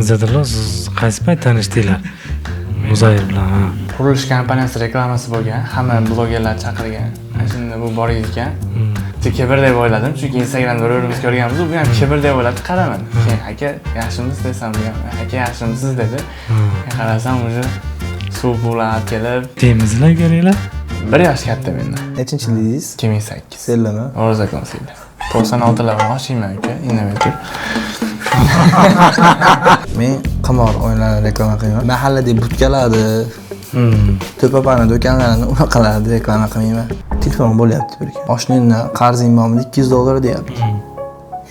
Izzatullo, siz qaysi payt tanishdinglar Muzayir bilan? Qurilish kompaniyasi reklamasi bo'lgan, hamma blogerlar chaqirgan. Shunda bu bor ekan. Kibr deb o'yladim, chunki Instagramda o'rimiz ko'rganmiz, bu ham kibr deb o'yladi, qaraman. Keyin aka, yaxshimisiz desam, aka yaxshimisiz dedi. Qarasam, o'zi suv bo'lib kelib. Temizlar keraklar. 1 yosh katta mendan. Nechinchi yildingiz? 2008. Sellami? O'rzakon seydi. 96lar ochayman aka, innovator. Men qimor o'yinlarini reklama qilmayman. Mahallada butkalarni, to'papani do'konlarini unaqalarni reklama qilmayman. Telefon bo'lyapti bir kun. Oshnangdan qarzing bormi? $200 deyapti.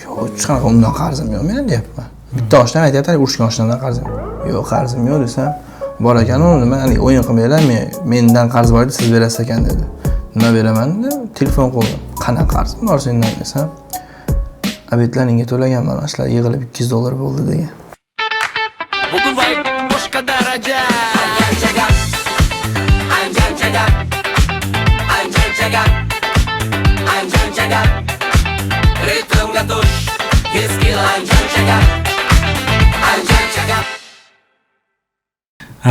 Yo'q, hech qanaqa undan qarzim yo'q men deyapman. Bitta oshnam aytayapti, urushgan oshnamdan qarzim. Yo'q, qarzim yo'q desam, bor ekan uni nima, o'yin qilmanglar, mendan qarz bor edi, siz berasiz ekan dedi. Nima beraman dedim, telefon qo'ydim. Qanaqa qarzim bor sendan desam, obetlaringga to'laganman, ashlar yig'ilib $200 bo'ldi degan. Bugun vay boshqa daraja. Ritmga tush, eski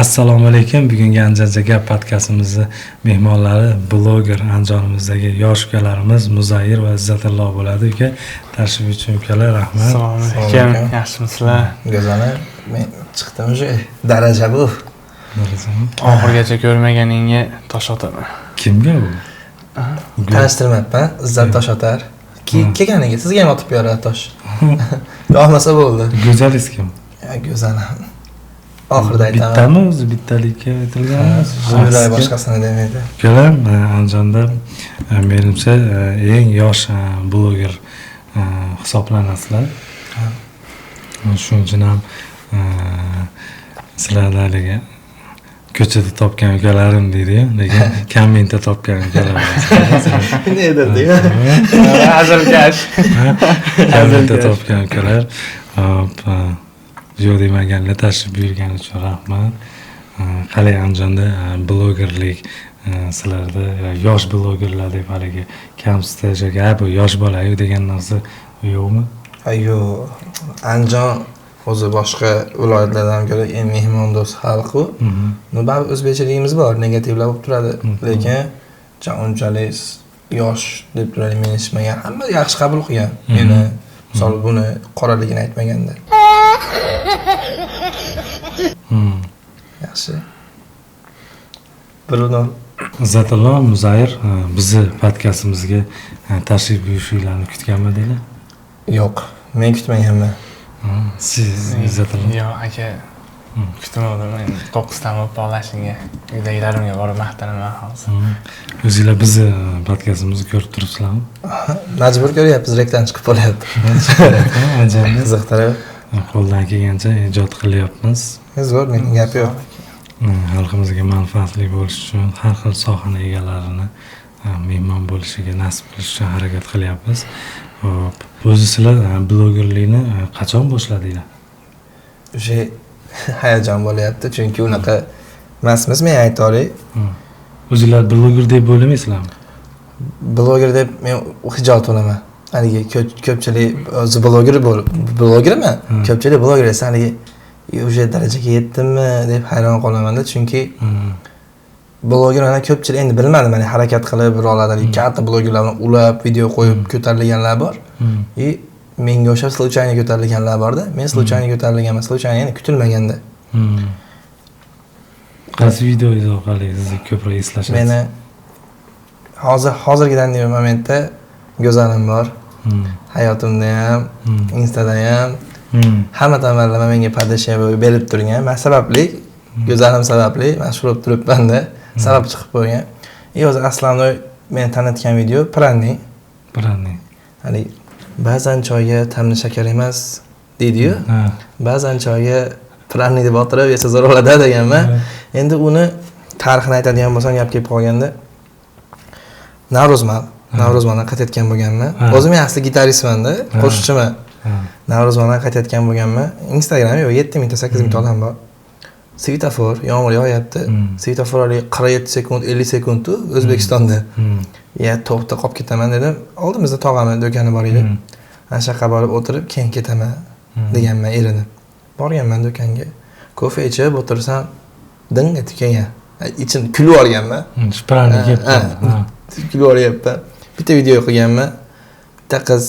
Assalomu alaykum. Bugungi Anjanja Gap podkastimizni mehmonlari bloger Anjonimizdagi yosh ukalarimiz Muzayir va Izzatullo bo'ladi. Uka, tashrif uchun ukalar, rahmat. Assalomu alaykum. Yaxshimisizlar? Go'zallar, men chiqdim o'sha daraja bu. Darajami? Oxirgacha ko'rmaganingga tosh otaman. Kimga bu? Tanishtirmayapman, Izzat tosh otar. Kelganiga sizga ham otib beradi tosh. Yo'qmasa bo'ldi. Go'zalingiz kim? Go'zalam. Oxirida aytaman. Bittami o'zi bittalikka aytilganmi? Bular boshqasini demaydi. Ukalar, Anjonda menimcha eng yosh bloger hisoblanasizlar. Shuning uchun ham sizlarni haligi ko'chada topgan ukalarim deydi-yu, lekin kommentda topgan ukalarim. Ne dedi? Hazilkash. Kommentda topgan ukalar. Hop, yo'q demaganlar, tashrif buyurgani uchun rahmat. Qalay Anjonda blogerlik sizlarda yosh blogerlar deb haligi kamsitash bu yosh bola-yu degan narsa yo'qmi? Yo'q. Anjon o'zi boshqa viloyatlardan ko'ra eng mehmondo'st xalq u. Baribir o'zbekchiligimiz bor, negativlar bo'lib turadi, lekin unchalik yosh deb turadi meni eshitmagan. Hamma yaxshi qabul qilgan. Meni misol buni qoraligini aytmaganda. Yaxshi. Bruno Izzatullo, Muzayir bizni podkastimizga tashrif buyurishinglarni kutganmidinglar? Yo'q, men kutmaganman. Siz Izzatullo? Yo'q, aka. Kutmadim. Men 9 dan bog'lashingga, uydagilarimga borib maqtanaman hozir. O'zinglar bizni podkastimizni ko'rib turibsizlarmi? Majbur ko'ryapmiz, reklam chiqib qolyapti. Anjonda Qiziqtirib. qo'ldan kelgancha ijod qilyapmiz. Zo'r, mening gapi yo'q. Xalqimizga manfaatli bo'lish uchun har xil sohani egalarini mehmon bo'lishiga nasib qilish uchun harakat qilyapmiz. Hop, o'zi sizlar blogerlikni qachon boshladinglar? O'sha hayajon bo'lyapti, chunki unaqa emasmiz, men aytaylik. O'zinglar bloger deb o'ylamaysizlarmi? Bloger deb men hijolat olaman. Haligi ko'pchilik o'zi blogerman. Ko'pchilik bloger esa haligi o'sha darajaga yetdimmi deb hayron qolaman-da, chunki blogerlarni ko'pchilik endi bilmadim, mana harakat qilib birolardan katta blogerlar bilan ulab video qo'yib ko'tarilganlar bor. Menga o'sha случайно ko'tarilganlar bor-da. Men случайно ko'tarilganman, случайно ya'ni kutilmaganda. Qaysi videoingiz orqali sizni ko'proq eslashasiz? Meni hozirgidan deb momentda go'zalim bor. Hayotimda ham, Instada ham hamma tomonlama menga podashya berib turgan. Men sababli, go'zalim sababli mashhur bo'lib turibman-da, sabab chiqib qo'ygan. O'zi aslan meni tanitgan video Pranni. Hali ba'zan choyga ta'mni shakar emas deydi-yu. Ba'zan choyga Pranni deb o'tirib yesa zo'r bo'ladi deganman. Endi uni tarixini aytadigan bo'lsam, gap kelib qolganda Navruzmandan qaytayotgan bo'lganman. O'zim asli gitaristman-da, qo'shiqchiman. Navruzmandan qaytayotgan bo'lganman. Instagram yo'q, 7000 ta 8000 ta odam bor. Svetofor, yomg'ir yog'yapti. Svetoforli 47 sekund, 50 sekund O'zbekistonda. Ya, to'xta qolib ketaman dedim. Oldimizda tog'amning do'koni bor edi. Ana shaqa borib o'tirib, keyin ketaman deganman erinib. Borganman do'konga. Kofe ichib o'tirsam, dinga tikagan. İçin kulib olganman. Shprani yeb kulib olyapman. Bitta video qilganman. Bitta qiz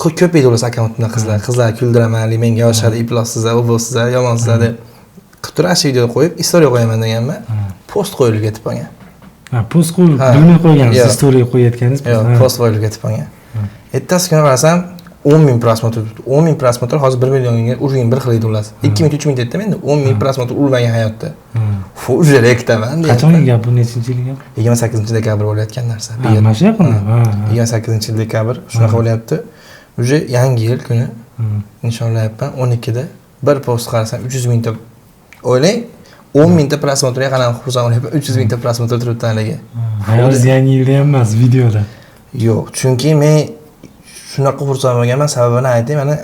ko'paydi o'z akkauntimda qizlar kuldiraman, menga yoshadi, iflossizlar, u bo'lsizlar, yomonsizlar deb qilib turib ash videoni qo'yib, istoriya qo'yaman deganman. Post qo'yilib ketib qolgan. Post qo'yib, dumini qo'ygansiz, istoriya qo'yayotganingiz. Yo'q, post qo'yilib ketib qolgan. Ertasi kuni qarasam 10.000 prosmotr. 10.000 prosmotr hozir 1 millionga urgan bir xil edi ular. 2.000 3.000 dedim endi 10.000 prosmotr urmagan hayotda. Уже rektaman. Qachon gap bu nechinchi yil gap? 28-dekabr bo'layotgan narsa. Mana shu yaqin. 28-dekabr shunaqa bo'lyapti. Уже yangi yil kuni nishonlayapman 12da bir post qarasam 300.000 ta. O'ylang 10.000 ta prosmotrga qanday xursand bo'lyapman. 300.000 ta prosmotr turibdi haliga. Hayotingiz yangi yilda ham emas, videoda. Yo'q, chunki men shunaqa xursand bo'lganman, sababini aytay, mana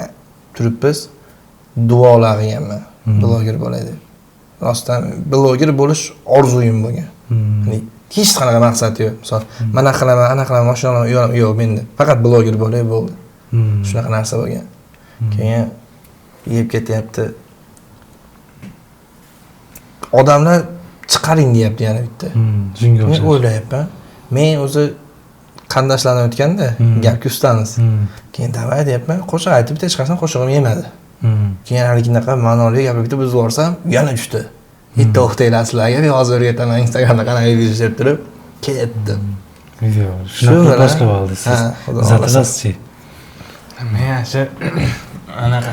turibmiz duolar qilganman. Bloger bo'lay deb. Rostdan bloger bo'lish orzuyim bo'lgan. Ya'ni hech qanaqa maqsad yo'q. Misol, mana qilaman, ana qilaman, mashina olaman, yo'q, yo'q menda. Faqat bloger bo'lay bo'ldi. Shunaqa narsa bo'lgan. Keyin yeb ketyapti. Odamlar chiqaring deyapti yana bitta. Shunga Men o'ylayapman. Men o'zi qandashlardan o'tganda gapga ustamiz. Keyin davay deyapman, qo'shiq aytib bitta chiqarsam qo'shig'im yemadi. Keyin haligi ma'noli gapga bitta buzib yuborsam, yana tushdi. Bitta o'qitaylar sizlarga, men hozir o'rgataman Instagramda qanaqa video deb turib ketdim. Video shunaqa boshlab oldingiz. Zatasizchi. Men yaxshi anaqa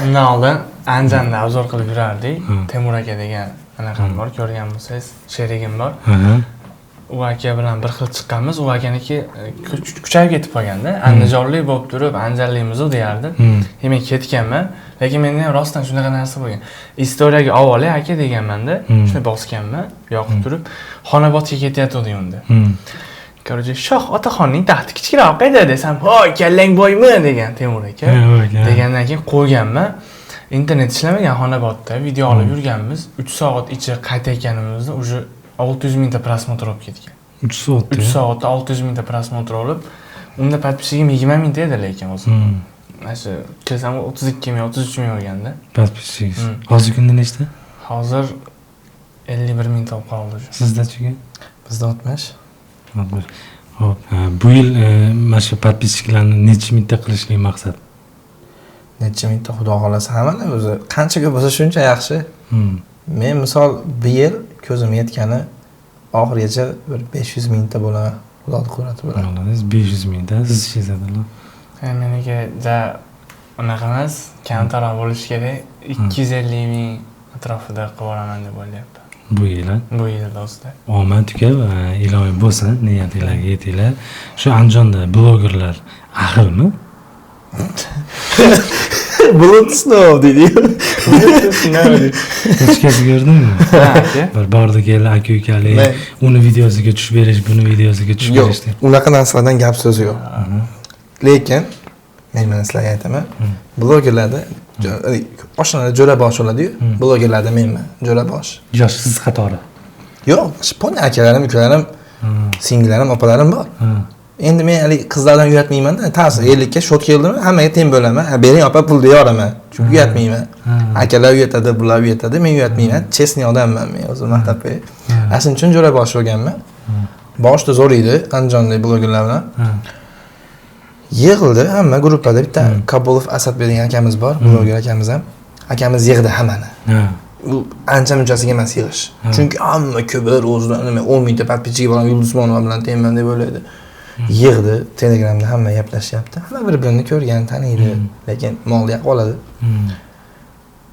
undan oldin Andijonda obzor qilib yurardik. Temur aka degan anaqa bor, ko'rgan bo'lsangiz, sherigim bor. U aka bilan bir xil chiqqanmiz. U akaniki kuchayib ketib qolganda, andijonlik bo'lib turib, andijonlikmiz-u deyardi. Men ketganman, lekin menda ham rostdan shunaqa narsa bo'lgan. Istoriyaga avvalo aka deganman-da, shuni bosganman, yoqib turib, Xonobodga ketayotgandim unda. Короче, Shoh otaxonning taxti kichikroq edi desam, "Hoy, kallang boymi?" degan Temur aka. Degandan keyin qo'yganman. Internet ishlamagan Xonobodda video olib yurganmiz. 3 soat ichi qaytayotganimizda уже 600.000 ta prosmotr olib ketgan. 3 soat. 3 soatda 600.000 ta prosmotr olib, unda podpischigim 20.000 ta edi lekin o'zi. Mana shu kelsam 32.000, 33.000 bo'lganda. Podpischingiz. Hozir kunda nechta? Hozir 51.000 ta qoldi. Sizda-chi? Bizda 60. Hop, bu yil mana shu podpischiklarni necha mingta qilishlik maqsad? Necha mingta xudo xolasa hammalar o'zi qancha ko'p bo'lsa shuncha yaxshi. Men misol bu yil ko'zim yetgani oxirigacha bir 500.000 ta bo'laman. Xudoning qudrati bilan. Olasiz 500.000 ta siz ishlaysiz. Meniki ja unaqa emas, kamtaroq bo'lishi kerak. 250.000 atrofida qilib olaman deb o'ylayapman. Bu yil, bu yil do'stlar. Omad tugab, iloyim bo'lsin, niyatinglarga yetinglar. Shu Andijonda blogerlar ahilmi? Bulut sinov deydi. Hechkasi ko'rdingmi? Bir bordi keldi aka-ukalik, uni videosiga tushib berish, buni videosiga tushib berish deb. Unaqa narsalardan gap so'z yo'q. Lekin men mana sizlarga aytaman, blogerlarda oshxonada jo'rabosh bo'ladi-yu, blogerlarda menman, jo'rabosh. Yosh siz qatori. Yo'q, shpon akalarim, ukalarim, singillarim, opalarim bor. Endi men hali qizlardan uyatmayman-da, ta'sir 50 ga shot keldimi, hammaga teng bo'laman. Bering opa pul deyaveraman. Chunki uyatmayman. Akalar uyatadi, bular uyatadi, men uyatmayman. Chestni odamman men o'zim maktabga. Asl uchun jo'rabosh bo'lganman. Boshda zo'r edi, Andijonlik blogerlar bilan. Yig'ildi hamma gruppada bitta Kabulov Asadbek degan akamiz bor, bloger akamiz ham. Akamiz yig'di hammani. U ancha munchasiga emas yig'ish. Chunki hamma ko'pir o'zidan nima 10.000 ta podpischik bilan Yulduzmonova bilan tengman deb o'ylaydi. Yig'di, Telegramda hamma gaplashyapti. Hamma bir-birini ko'rgan, taniydi, lekin molda qoladi.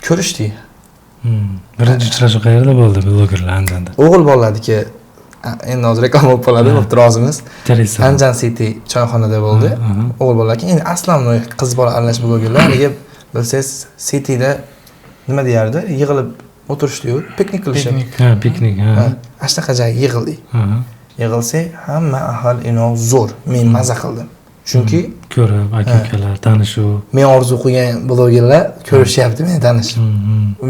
Ko'rishdik. Birinchi uchrashuv qayerda bo'ldi blogerlar Andijonda? O'g'il bolalarniki endi hozir reklama bo'lib qoladi, bo'pti, rozimiz. Andijon City choyxonada bo'ldi. O'g'il bolalar endi aslan qiz bola aralash blogerlar, haliga bilsangiz Cityda nima deyardi? Yig'ilib o'tirishdi-yu, piknik qilishdi. Ha, piknik, ha. Ashtaqa joyga yig'ildik. Yig'ilsak, hamma ahol inov zo'r. Men maza qildim. Chunki ko'rib, aka-ukalar tanishuv. Men orzu qilgan blogerlar ko'rishyapti, meni tanishib.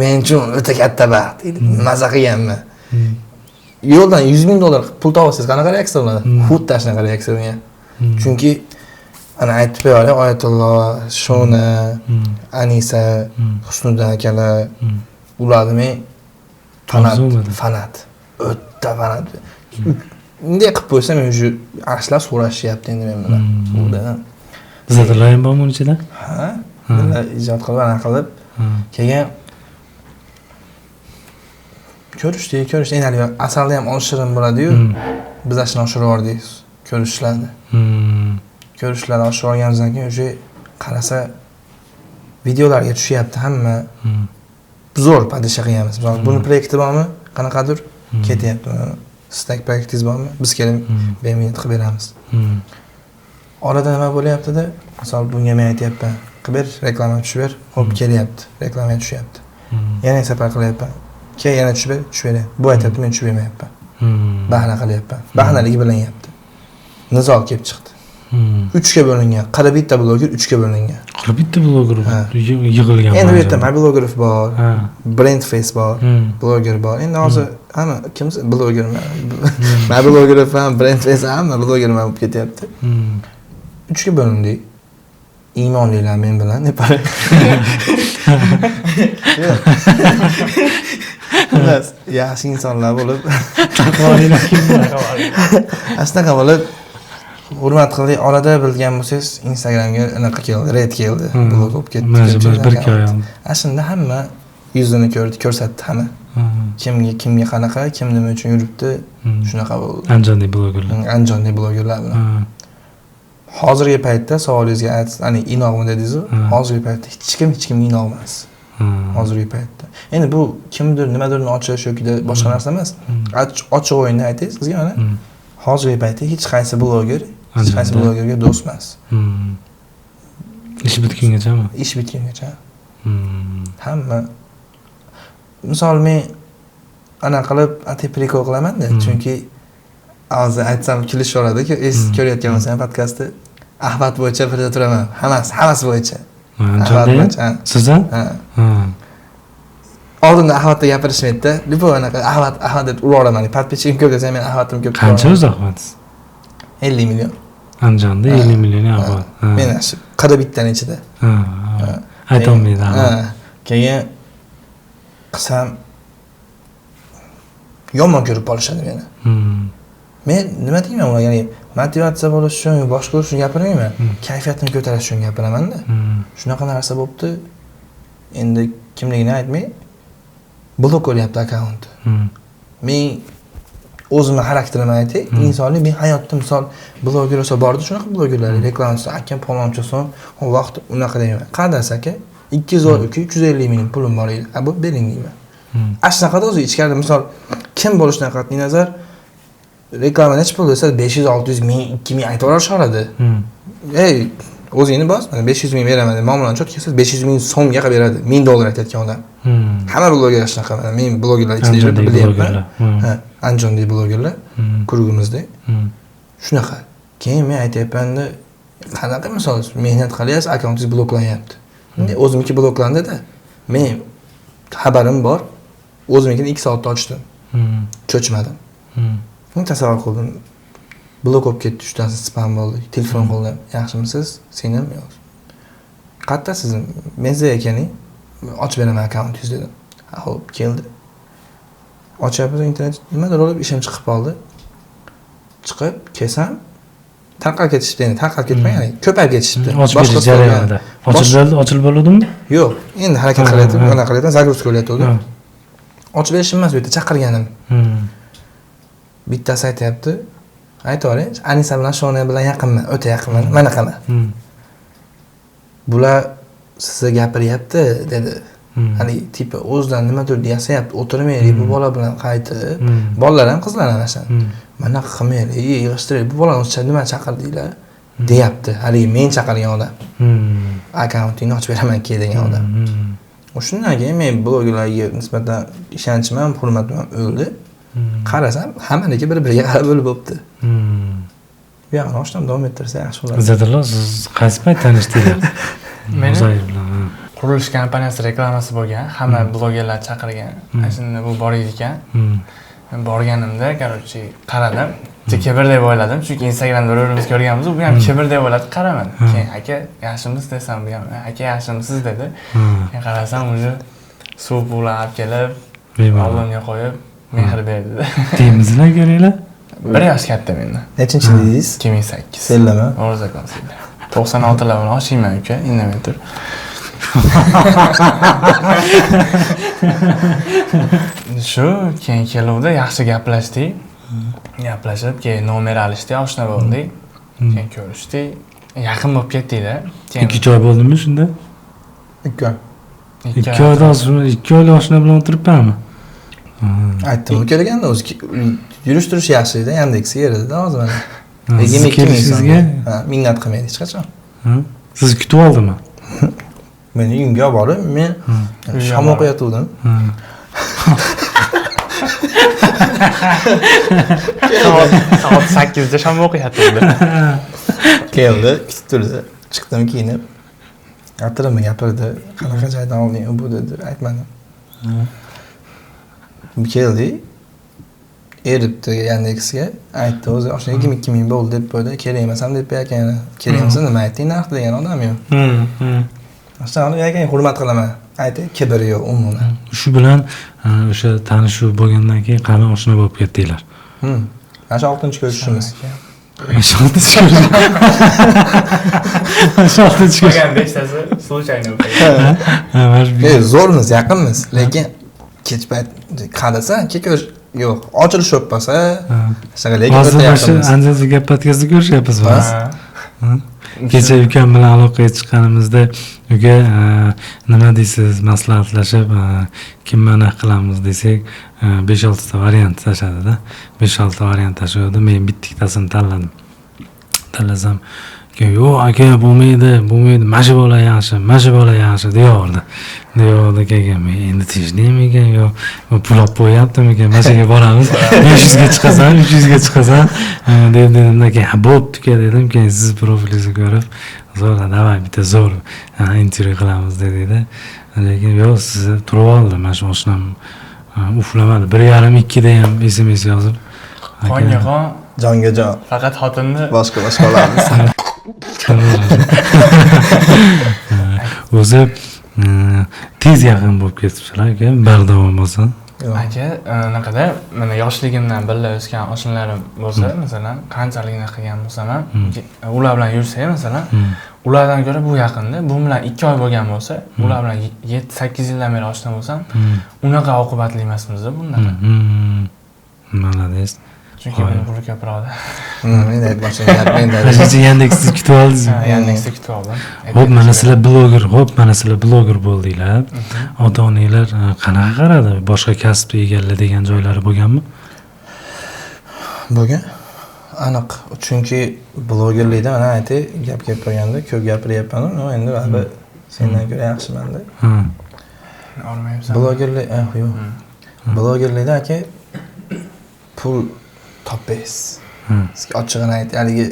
Men uchun o'ta katta baxt. Maza qilganman. Yo'ldan $100.000 pul topasiz, qanaqa reaksiya bo'ladi? Xuddi shunaqa reaksiya bo'lgan. Chunki ana aytib qo'yaylik, Oyatullo, Shona, Anisa, Husniddin akalar, ularni men fanat. O'ta fanat. Bunday qilib qo'ysam, men shu ashlar so'rashyapti endi men bilan. Ulardan. Bizlar ham bormi uning ichida? Ha? Bular ijod qilib, ana qilib, keyin ko'rishdik. Endi asalda ham oshirin bo'ladi-yu. Biz ashuni oshirib yubordik. Ko'rishlarni. Ko'rishlar oshirib olganimizdan keyin o'sha qarasa videolarga tushyapti hamma. Zo'r padisha qilamiz. Buni proyekti bormi? Qanaqadir ketyapti. Stack proyektingiz bormi? Biz kelib beminat qilib beramiz. Orada nima bo'lyapti-da? Misol bunga men aytayapman. Qilib ber, reklama tushib ber. Xo'p, kelyapti. Reklama tushyapti. Yana safar qilyapman. Keyin yana tushib ber, tushib beryapti. Bu aytayapti, men tushib bermayapman. Bahna qilyapman. Bahnaligi bilinyapti. Nizo kelib chiqdi. 3 ga bo'lingan. Qara bitta bloger 3 ga bo'lingan. Qara bitta bloger yig'ilgan. Endi bu yerda bloger bor, brand face bor, bloger bor. Endi hozir hamma kimsa blogerman. Men bloger ham, brand face hamma blogerman bo'lib ketyapti. 3 ga bo'lindik. Iymonlilar men bilan deb Xullas, yaxshi insonlar bo'lib, taqvolilar kimlar? Asnaqa bo'lib hurmat qildik. Orada bilgan bo'lsangiz, Instagramga anaqa keldi, red keldi. Blog bo'lib ketdi. Mana bir ko'yam. Aslida hamma yuzini ko'rsatdi hamma. Kimga qanaqa, kim nima uchun yuribdi, shunaqa bo'ldi. Anjondek blogerlar. Anjondek blogerlar bilan. Hozirgi paytda savolingizga ya'ni inoqmi dedingiz-ku? Hozirgi paytda hech kimga inoq emas. Hozirgi paytda. Endi bu kimdir nimadirni ochish yoki boshqa narsa emas. Ochiq o'yinda aytaysiz sizga mana. Hozirgi paytda hech qaysi blogerga do'st emas. Ish bitgungacha-mi? Ish bitgungacha. Hamma misol men ana qilib prikol qilaman-da, chunki hozir aytsam kelishaveradi-ku, ko'rayotgan bo'lsam podkastni Ahvat bo'yicha birda turaman. Hammasi bo'yicha. Siz ham? Oldinda Ahvatda gapirishmaydi-da. Lipo anaqa Ahvat deb uraman. Podpishchim ko'p desam, men Ahvatim ko'p. Qancha o'zi Ahvat? 50 million. Anjonda 50 million Ahvat. Men shu qada bittaning ichida. Aytolmaydi. Keyin qisam yomon ko'rib qolishadi meni. Men nima deyman ularga, ya'ni motivatsiya bo'lish uchun, boshqa uchun gapirmayman. Kayfiyatni ko'tarish uchun gapiraman-da. Shunaqa narsa bo'pti. Endi kimligini aytmay, blok qo'yapti akkaunt. Men o'zimning xarakterimni aytay, insonlik men hayotda misol bloger bo'lsa bordi, shunaqa blogerlar reklamasi akam palonchason, u vaqt unaqa deyman. Qadas aka 350 ming pulim bor edi. Bu bering deyman. Ashnaqada o'zi ichkarida misol kim bo'lishidan qat'iy nazar reklama necha pul desa 500, 600 ming, 2000 aytib yuborishadi. Ey, o'zingni bos, mana 500 ming beraman deb muomalani chot kelsa 500 ming so'mga qilib beradi. 1000 dollar aytayotgan odam. Hamma blogerlar shunaqa. Men blogerlar ichida yurib bilyapman. Ha, Anjondek blogerlar kurugimizda. Shunaqa. Keyin men aytayapman-da, qanaqa misol mehnat qilyapsiz, akkauntingiz bloklanyapti. Endi o'zimniki bloklandi-da. Men xabarim bor. O'zimnikini 2 soatda ochdim. Cho'chmadim. Men tasavvur qildim. Blok olib ketdi, 3 tasi spam bo'ldi. Telefon qo'lda, yaxshimisiz? Sen ham yo'q. Qayerda siz? Menza ekaning. Ochib beraman akkauntingizni dedim. Xo'p, keldi. Ochyapmiz internet, nimadir olib ishim chiqib qoldi. Chiqib kelsam tarqalib ketishdi, endi tarqalib ketmagan, ko'payib ketishdi. Boshqa jarayonda. Ochilib bo'ladimi? Yo'q, endi harakat qilyapti, mana qilyapti, загрузка qilyapti. Ochib berishim emas, bu yerda chaqirganim. Bittasi aytayapti. Aytavering, Anisa bilan Shona bilan yaqinman, o'ta yaqinman, manaqaman. Bular sizga gapiryapti dedi. Hali tipi o'zidan nimadir deyapti, o'tirmaylik bu bola bilan qaytib. Bolalar ham qizlar ham ashan. Mana qilmaylik, yig'ishtiraylik. Bu bolani nima chaqirdinglar? deyapti. Hali men chaqirgan odam. Akkauntingni ochib beraman ki degan odam. Shundan keyin men blogerlarga nisbatan ishonchim ham, hurmatim ham o'ldi. Qarasam, hammaniki bir-biriga qarab bo'lib bo'pti. Bu yoqni ochdan davom ettirsa yaxshi bo'ladi. Zadillo, siz qaysi payt tanishdingiz? Meni Zoir bilan. qurilish kompaniyasi reklamasi bo'lgan, hamma blogerlar chaqirgan. Shunda bu bor ekan. Men borganimda, короче, qaradim. Kibr deb o'yladim, chunki Instagramda o'rimiz ko'rganmiz, bu ham kibr deb o'ylab qaraman. Keyin aka, yaxshimisiz desam, bu ham aka yaxshimisiz dedi. Keyin qarasam, uje suv pullar olib kelib, oldimga qo'yib, mehr berdi. Deymizlar keraklar. 1 yosh katta mendan. Nechinchi dedingiz? 2008. Senlami? O'rzakon senlar. 96lar bilan oshiyman uka, indamay tur. Shu keyin keluvdi, yaxshi gaplashdik. Gaplashib, keyin nomer olishdi, oshna bo'ldik. Keyin ko'rishdik. Yaqin bo'lib ketdik-da. Keyin 2 oy bo'ldimi shunda? 2 oy. 2 oydan so'ng 2 oylik oshna bilan o'tiribmanmi? Aytdim kelganda o'zi yurish turish yaxshi edi, Yandeksga erdi-da hozir mana. Siz kelishingizga minnat qilmaydi hech qachon. Siz kutib oldimi? Meni uyimga olib borib, men shom o'qiyotgandim. Soat 8 da shom o'qiyapti. Keldi, kutib turdi. Chiqdim kiyinib. Gapirdim, gapirdi. Qanaqa joydan olding bu dedi, aytmadim. Keldi. Eribdi Yandeksga. Aytdi, o'zi o'sha 22 ming bo'ldi deb qo'ydi. Kerak emasam deb ekan. Kerak emas nima aytding narx degan odam yo'q. O'sha ekan hurmat qilaman. Aytdi, kibr yo'q umuman. Shu bilan o'sha tanishuv bo'lgandan keyin qani oshna bo'lib ketdinglar. Mana shu 6-ko'rishishimiz. 6-ko'rishishimiz. Qolgan 5tasi случайно bo'lgan. Zo'rmiz, yaqinmiz, lekin kech payt qarasa, ko'rish yo'q. Ochilish o'pmasa, lekin o'ta yaqinmiz. Ancha gap podkastda ko'rishyapmiz biz. Kecha ukam bilan aloqaga chiqqanimizda uka nima deysiz, maslahatlashib kim mana qilamiz desak 5-6 ta variant tashladida. 5-6 ta variant tashladi. Men bittiktasini tanladim. Tanlasam, yo'q aka bo'lmaydi, mashi bola yaxshi deyordi. Deyordi men endi tinchlikmi ekan yo pul olib qo'yaptimi ekan, mashaga boramiz. 500 ga chiqasan, 300 ga chiqasan dedimda keyin bo'pti dedim. Keyin siz profilingizni ko'rib, zo'r, davay bitta zo'r intervyu qilamiz dedi-da. Lekin yo'q, sizni turib oldi, mana shu oshnam uflamadi. 1,5-2 da ham SMS yozib. Qonga qon, Jonga jon. faqat xotinni Boshqa olamiz. O'zi tez yaqin bo'lib ketibsizlar aka, bardavom bo'lsa. aka, anaqada mana yoshligimdan birga o'sgan oshnalarim bo'lsa, masalan, qanchalik qilgan bo'lsam ham, ular bilan yursak, masalan, ulardan ko'ra bu yaqinda, bu bilan 2 oy bo'lgan bo'lsa, ular bilan 7-8 yildan beri oshna bo'lsam, unaqa oqibatli emasmiz-da bundaqa. Malades. Chunki men pul ko'proqda. Men aytmoqchiman, Hozircha Yandeksni kutib oldingizmi? Yandeksni kutib oldim. Xo'p, mana sizlar bloger bo'ldinglar. Ota-onalar qanaqa qaradi? Boshqa kasbni egalla degan joylari bo'lganmi? Bo'lgan. Aniq. Chunki blogerlikda mana aytay, gap qo'yganda ko'p gapiryapman, endi baribir sendan ko'ra yaxshiman-da. Olmayapsan. Blogerlik, yo'q. Blogerlikda aka pul topasiz. Sizga ochig'ini ayt, haligi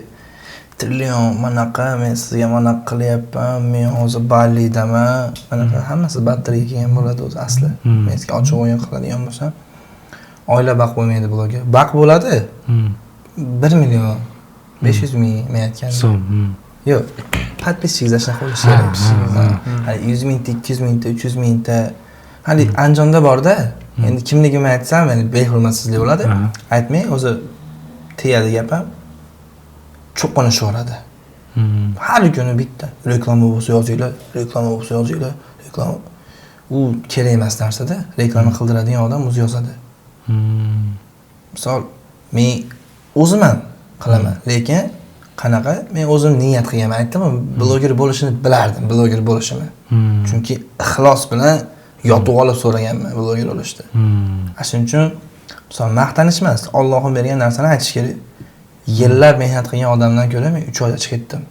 trillion manaqa, men sizga manaqa qilyapman, men hozir ballidaman, manaqa hammasi batteriga kelgan bo'ladi o'zi asli. Men sizga ochiq o'yin qiladigan bo'lsam, oila baq bo'lmaydi bloger. Baq bo'ladi. 1 million 500 ming men aytganim. So'm. Yo'q, podpischiga shunaqa bo'lishi kerak. Hali 100 mingta, 200 mingta, 300 mingta. Hali Andijonda bor-da. Endi kimligimni aytsam, meni behurmatsizlik bo'ladi. Aytmay, o'zi tegadi gapim. Cho'qinishib har kuni bitta reklama bo'lsa yozinglar, reklama. U kerak emas narsada, reklama qildiradigan odam o'zi yozadi. Misol, men o'zim ham qilaman, lekin qanaqa? Men o'zim niyat qilganman, aytdim-ku, bloger bo'lishini bilardim, bloger bo'lishimni. Chunki ixlos bilan yotib olib so'raganman bloger bo'lishda. Shuning uchun misol maqtanish emas, Allohim bergan narsani aytish kerak. Yillar mehnat qilgan odamdan ko'ra men 3 oyda chiqib ketdim.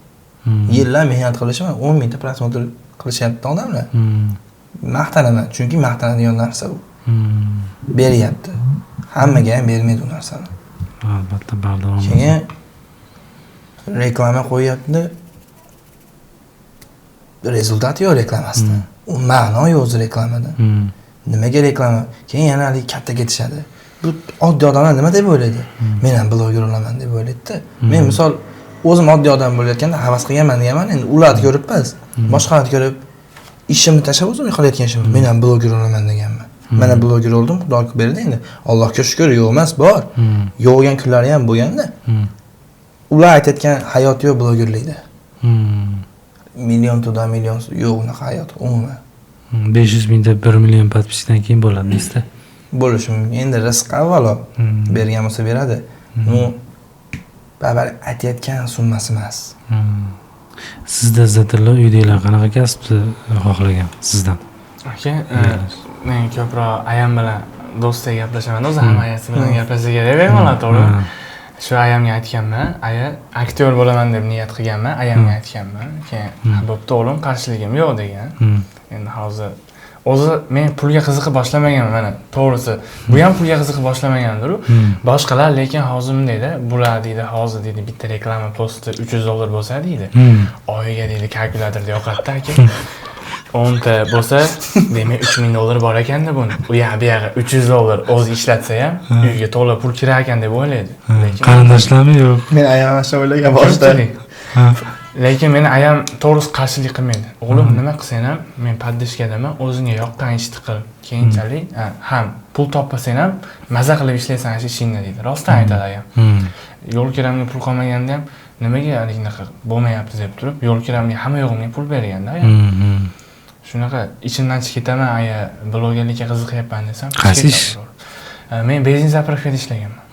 Yillar mehnat qilishim, 10 mingta prosmotr qilishyapti odamlar. Maqtanaman, chunki maqtanadigan narsa bu. Beryapti. Hammaga ham bermaydi u narsani. Albatta, bardavom. Keyin reklama qo'yapti. Rezultat yo'q reklamasida. U ma'no yo'q o'zi reklamada. Nimaga reklama? Keyin yana katta ketishadi. bu oddiy odamlar nima deb o'ylaydi? Men ham bloger bo'laman deb o'ylaydi-da. Men misol o'zim oddiy odam bo'layotganda havas qilganman deganman, endi ularni ko'rib emas, boshqalarni ko'rib ishimni tashlab o'zim qilayotgan ishimni men ham bloger bo'laman deganman. Mana bloger bo'ldim, Xudo berdi endi. Allohga shukr, yo'q emas, bor. Yo'g'gan kunlari ham bo'lganda. Ular aytayotgan hayot yo'q blogerlikda. Million to'da million yo'q unaqa hayot umuman. 500 mingda 1 million podpischidan keyin bo'ladi bizda. Bo'lishi mumkin. Endi rizq avvalo bergan bo'lsa beradi. Bu baribir aytayotgan summasi emas. Sizda Izzatilla uydagilar qanaqa kasbni xohlagan sizdan? Aka, men ko'proq ayam bilan do'stdek gaplashaman. O'zi ham ayasi bilan gaplashsa kerak bemalol, to'g'rimi? Shu ayamga aytganman, aya aktyor bo'laman deb niyat qilganman, ayamga aytganman. Keyin bo'pti o'g'lim, qarshiligim yo'q degan. Endi hozir o'zi men pulga qiziqib boshlamaganman mana, to'g'risi. Bu ham pulga qiziqib boshlamagandir u. Boshqalar lekin hozir bundayda, bular deydi, hozir deydi bitta reklama posti $300 bo'lsa deydi. Oyiga deydi kalkulyatorda yoqadi aka. 10 ta bo'lsa, demak $3000 bor ekanda buni. U yoqqa $300 o'zi ishlatsa ham uyga to'la pul kirar ekan deb o'ylaydi. Lekin qarindoshlarmi yo'q? Men ayamashni o'ylagan boshda. Lekin meni ayam to'g'risi qarshilik qilmaydi. O'g'lim nima qilsang ham, men poddishkadaman, o'zingga yoqqan ishni qil. Keyinchalik ham pul topmasang ham maza qilib ishlaysan shu ishingda deydi. Rostdan aytadi ayam. Yo'l kiramga pul qolmaganda ham nimaga anaqa bo'lmayapti deb turib, yo'l kiramga hamma yo'g'imga pul berganda ayam. Shunaqa ichimdan chiqib ketaman, aya blogerlikka qiziqyapman desam, qaysi ish? Men benzin zapravkada ishlaganman.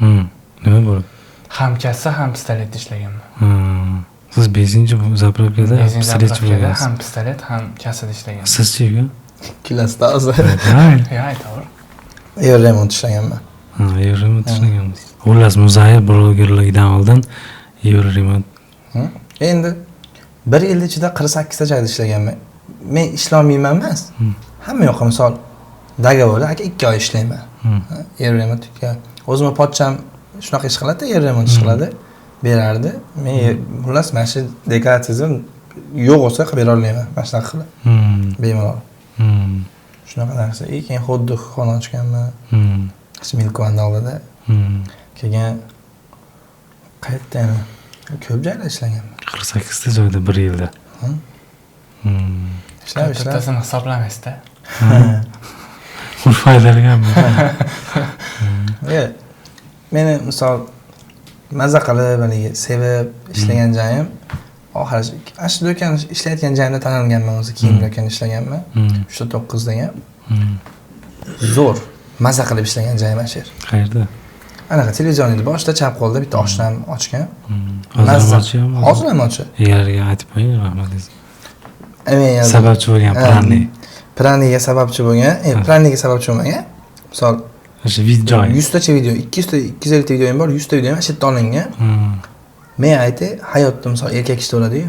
Nima bo'ldi? Ham kassa, ham pistoletda ishlaganman. Siz benzinchi zapravkada, pistoletchi bo'lgansiz. Ham pistolet, ham kassada ishlaganman. Sizchi-ku? Ikkilasida hozir. Ya, to'g'ri. Remont ishlaganman. Remont ishlaganmiz. Xullas, Muzayir blogerlikdan oldin remont. Endi 1 yil ichida 48 ta joyda ishlaganman. Men ishlamayman emas. Hamma yoqqa misol dogovorda aka 2 oy ishlayman. Remont. O'zim pochcham shunaqa ish qiladi, remont ish qiladi. Berardi. Men xullas mana shu dekoratsiyani yo'q bo'lsa qilib bera olmayman. Mana shunaqa qilib. Bemalol. Shunaqa narsa. Keyin xuddi xona ochganman. Milkovanda oldida. Keyin qayerda yana ko'p joyda ishlaganman. 48 ta joyda 1 yilda. Ishlasini hisoblamaysiz-da. Pul foydalaganmi? Meni misol maza qilib, haligi sevib ishlagan joyim oxiri shu do'kon ishlayotgan joyimda tanilganman, o'zi kiyim do'konida ishlaganman. 3-9 degan. Zo'r maza qilib ishlagan joyim shu yer. Qayerda? Anaqa televizorning boshida chap qo'lda bitta oshnam ochgan. Hozir ham ochgan. Egariga aytib qo'ying, rahmatingiz. Men sababchi bo'lgan planni. Planniga sababchi bo'lgan, planniga sababchi bo'lmagan. Misol o'sha video 100 tacha video, 250 ta videoim bor, 100 ta videoim shu yerda olingan. Men aytay, hayotda misol erkak ishda bo'ladi-yu,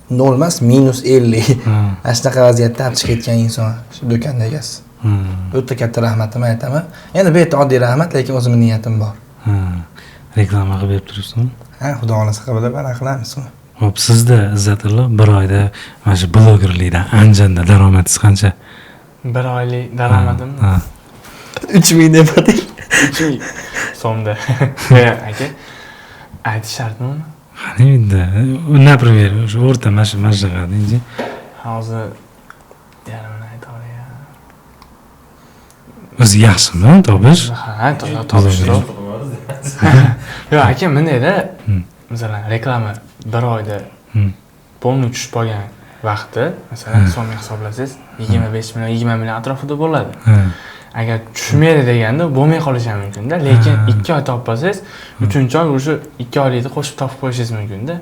0 emas, -50. Shunaqa vaziyatda olib chiqib ketgan inson, shu do'konda egasi. O'ta katta rahmatimni aytaman. Endi bu yerda oddiy rahmat, lekin o'zimning niyatim bor. Reklama qilib berib turibsizmi? Xudo xohlasa qilib qilamiz. Hop, sizda Izzatilla 1 oyda mana shu blogerlikdan Andijonda daromadingiz qancha? 1 oylik daromadim 3000 deb ayting. 3000 so'mda. Aka, aytish shartmi uni? Qani endi, например, o'sha o'rta mashaqa deyinchi. Hozir yarimini aytaman. O'zi yaxshimi topish? Ha, topish. Yo'q, aka, mendayda masalan, reklama 1 oyda polni tushib qolgan vaqti, masalan, so'mga hisoblasangiz 25 million, 20 million atrofida bo'ladi. Agar tushmaydi deganda bo'lmay qolishi ham mumkin-da, lekin 2 oy topib olsangiz, 3-oy o'sha 2 oylikni qo'shib topib qo'yishingiz mumkin-da.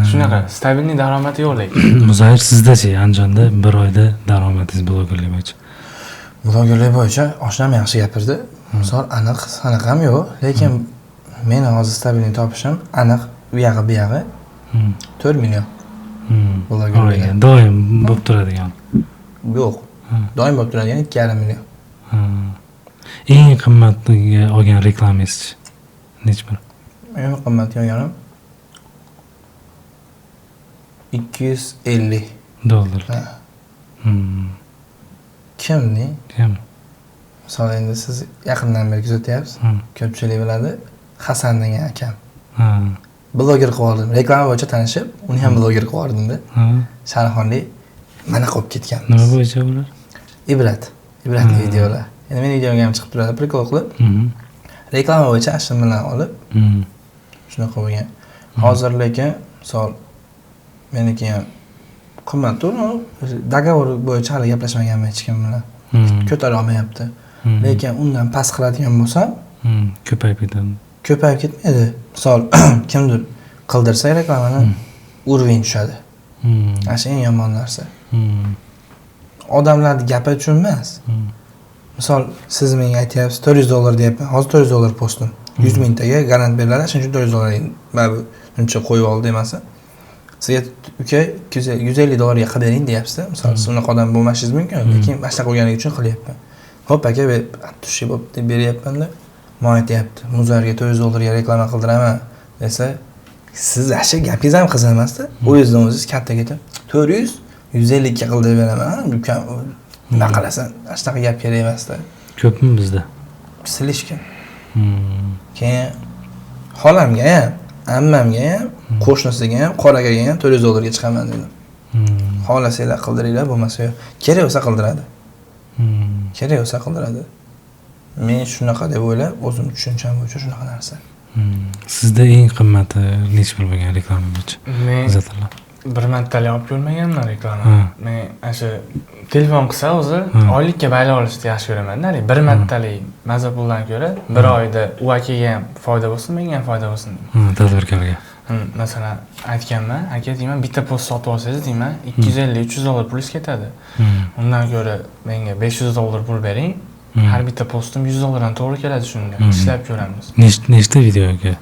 Shunaqa stabilniy daromadi yo'q lekin. Muzayir, sizda-chi Andijonda 1 oyda daromadingiz blogerlik bo'yicha? Blogerlik bo'yicha oshnam yaxshi gapirdi. Misol aniq sanaqam yo'q, lekin men hozir stabilniy topishim aniq u yog'i 4 million. Blogerlik doim bo'lib turadigan. Yo'q. Doim bo'lib turadigan 2,5 million. Eng qimmatga olgan reklamangiz-chi? Necha pul? Eng qimmatga olganim $250. Dollar. Kimni? Kim? Misol endi siz yaqindan beri kuzatyapsiz. Ko'pchilik biladi. Hasan degan akam. Ha. Bloger qilib oldim. Reklama bo'yicha tanishib, uni ham bloger qilib oldim-da. Ha. Sharxonlik mana qilib ketganmiz. Nima bo'yicha bular? Ibratli videolar. Endi meni videomga ham chiqib turadi, prikol qilib. Reklama bo'yicha ashim bilan olib, shunaqa bo'lgan. Hozir lekin misol meniki ham qimmat-ku, dogovor bo'yicha hali gaplashmaganman hech kim bilan. Ko'tara olmayapti. Lekin undan past qiladigan bo'lsam, ko'payib ketadi. Ko'payib ketmaydi. Misol kimdir qildirsa reklamani uровень tushadi. Ana shu eng yomon narsa. Odamlarning gapi uchun emas. Misol siz menga aytyapsiz $400 deyapman. Hozir $400 postim. 100 mingtaga garant beriladi. Shuning uchun $400 mana bu uncha qo'yib ol demasin. Sizga uka $150 ga qilib bering deyapsiz. Misol siz unaqa odam bo'lmashingiz mumkin, lekin mashina qo'yganingiz uchun qilyapman. Xo'p aka, tushi bo'lib deb beryapman-da. Men aytyapti, Muzarga $400 ga reklama qildiraman desa, siz ashi gapingiz ham qiz emasda. O'zingizdan o'zingiz katta ketib, 400 150 ga qildirib beraman. Ukam nima qilasan? Shunaqa gap kerak emasda. Ko'pmi bizda? Silishgan. Keyin xolamga ham, ammamga ham, qo'shnisiga ham, qoragaga ham $400 ga chiqaman dedim. Xolasanglar qildiringlar, bo'lmasa yo'q. Kerak bo'lsa qildiradi. Kerak bo'lsa qildiradi. Men shunaqa deb o'ylab, o'zim tushuncham bo'yicha shunaqa narsa. Sizda eng qimmati necha pul bo'lgan reklama bo'yicha? Men Izohlar. bir martalik olib ko'rmaganman reklama. Men o'sha telefon qilsa o'zi oylikka bayla olishni yaxshi ko'raman-da. Bir martalik maza puldan ko'ra, bir oyda u akaga ham foyda bo'lsin, menga ham foyda bo'lsin. Tadbirkorga. Masalan, aytganman, aka deyman, bitta post sotib olsangiz deyman, $250-300 pul ketadi. Undan ko'ra menga $500 pul bering. Har bitta postim $100 dan to'g'ri keladi shunda. Ishlab ko'ramiz. Nechta videoga?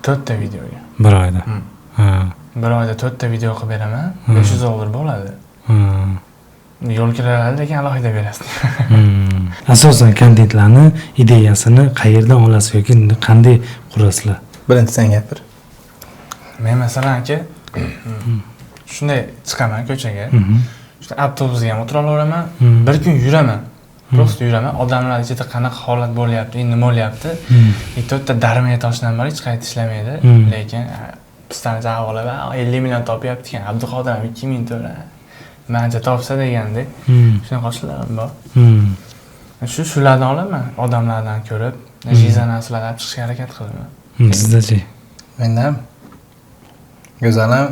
4 ta videoga. Bir oyda. Bir oyda 4 ta video qilib beraman, $500 bo'ladi. Yo'l kiraradi, lekin alohida berasiz. Asosan kontentlarni ideyasini qayerdan olasiz yoki qanday qurasizlar? Birinchi sen gapir. Men masalan aka shunday chiqaman ko'chaga. Shunday avtobusga ham o'tira olaman, bir kun yuraman. Prosta yuraman, odamlar ichida qanaqa holat bo'lyapti, nima bo'lyapti. 4 ta darmay toshdan bari hech qayta ishlamaydi, lekin bizdan javob olib 50 million topyapti ekan. Abduqodir ham 2 ming to'la. Mencha topsa deganda, shunaqa qo'shiqlarim bor. Shulardan olaman, odamlardan ko'rib, jiza narsalarni olib chiqishga harakat qilaman. Sizdachi? Mendan Go'zalim